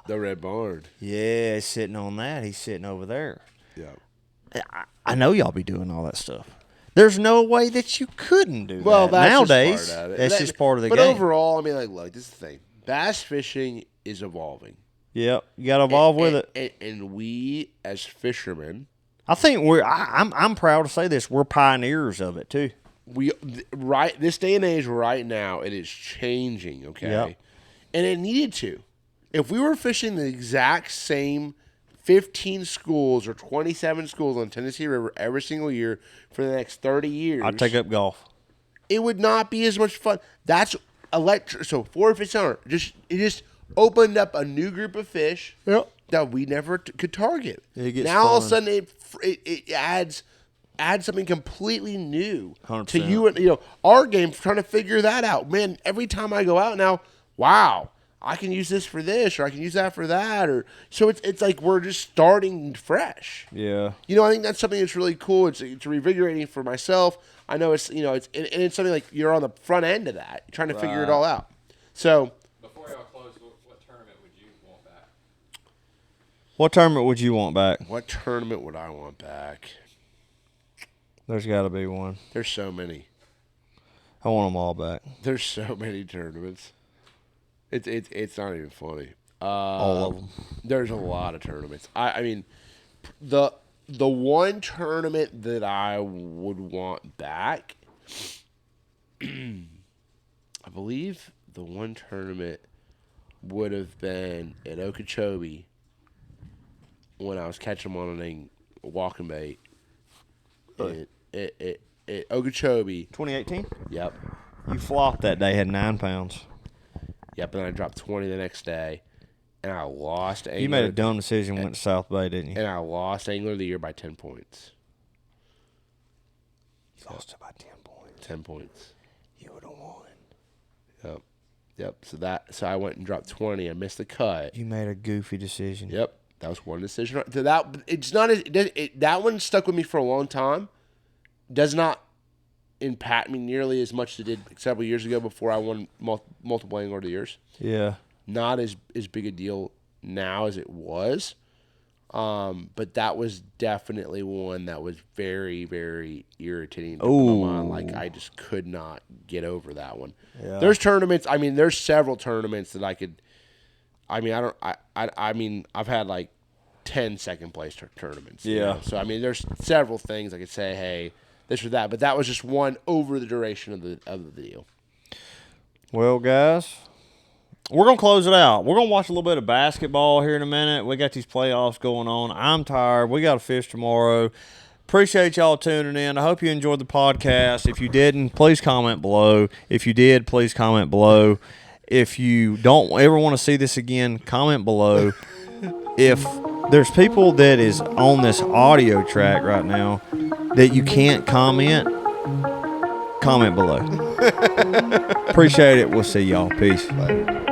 Speaker 1: The Red Barn.
Speaker 2: Yeah, he's sitting on that. He's sitting over there.
Speaker 1: Yeah.
Speaker 2: I know y'all be doing all that stuff. There's no way that you couldn't do
Speaker 1: Well,
Speaker 2: that.
Speaker 1: that's
Speaker 2: Nowadays,
Speaker 1: just part of it.
Speaker 2: that's just part of the
Speaker 1: but
Speaker 2: game.
Speaker 1: overall, I mean, like, look, this is the thing. Bass fishing is evolving.
Speaker 2: Yep, you got to evolve with it.
Speaker 1: And we, as fishermen,
Speaker 2: I think I'm proud to say this. We're pioneers of it too.
Speaker 1: this day and age right now, it is changing, okay?
Speaker 2: Yep.
Speaker 1: And it needed to. If we were fishing the exact same 15 schools or 27 schools on Tennessee River every single year for the next 30 years,
Speaker 2: I'd take up golf.
Speaker 1: it would not be as much fun. That's so 4 fish on it just opened up a new group of fish that we never could target.
Speaker 2: It gets
Speaker 1: now all of a
Speaker 2: fun.
Speaker 1: sudden it adds something completely new
Speaker 2: 100%.
Speaker 1: to you and our game trying to figure that out. Man, every time I go out now, wow, I can use this for this or I can use that for that or so it's like we're just starting fresh.
Speaker 2: Yeah.
Speaker 1: I think that's something that's really cool. It's revigorating for myself. I know it's something like you're on the front end of that. You're trying to figure it all out. So
Speaker 3: Before y'all close, what tournament would you want back?
Speaker 2: What tournament would you want back?
Speaker 1: what tournament would I want back?
Speaker 2: There's got to be one.
Speaker 1: There's so many.
Speaker 2: I want them all back.
Speaker 1: There's so many tournaments. It's not even funny.
Speaker 2: All of them.
Speaker 1: There's a lot of tournaments. I mean, the one tournament that I would want back, I believe the one tournament would have been at Okeechobee when I was catching them on a walking bait. At Okeechobee.
Speaker 2: 2018?
Speaker 1: Yep.
Speaker 2: You flopped that day, had 9 pounds.
Speaker 1: Yep, and I dropped 20 the next day, and I lost angler.
Speaker 2: You made a dumb decision, went to South Bay, didn't you?
Speaker 1: And I lost angler of the year by 10 points.
Speaker 2: You lost it by 10 points.
Speaker 1: 10 points.
Speaker 2: You would have won.
Speaker 1: Yep. So I went and dropped 20. I missed the cut.
Speaker 2: You made a goofy decision.
Speaker 1: Yep. That was one decision. So that one stuck with me for a long time. Does not impact me nearly as much as it did several years ago before I won multiple angler of the years.
Speaker 2: Yeah.
Speaker 1: Not as big a deal now as it was. But that was definitely one that was very, very irritating to my mind. Like, I just could not get over that one.
Speaker 2: Yeah.
Speaker 1: There's tournaments. I mean, there's several tournaments that I could. I mean, I mean, I've had like 10 second place tournaments.
Speaker 2: Yeah.
Speaker 1: You know? So I mean, there's several things I could say, hey, this or that. But that was just one over the duration of the deal.
Speaker 2: Well, guys, we're going to close it out. We're going to watch a little bit of basketball here in a minute. We got these playoffs going on. I'm tired. We got to fish tomorrow. Appreciate y'all tuning in. I hope you enjoyed the podcast. If you didn't, please comment below. If you did, please comment below. If you don't ever want to see this again, comment below. If there's people that is on this audio track right now that you can't comment below. Appreciate it. We'll see y'all. Peace.
Speaker 1: Later.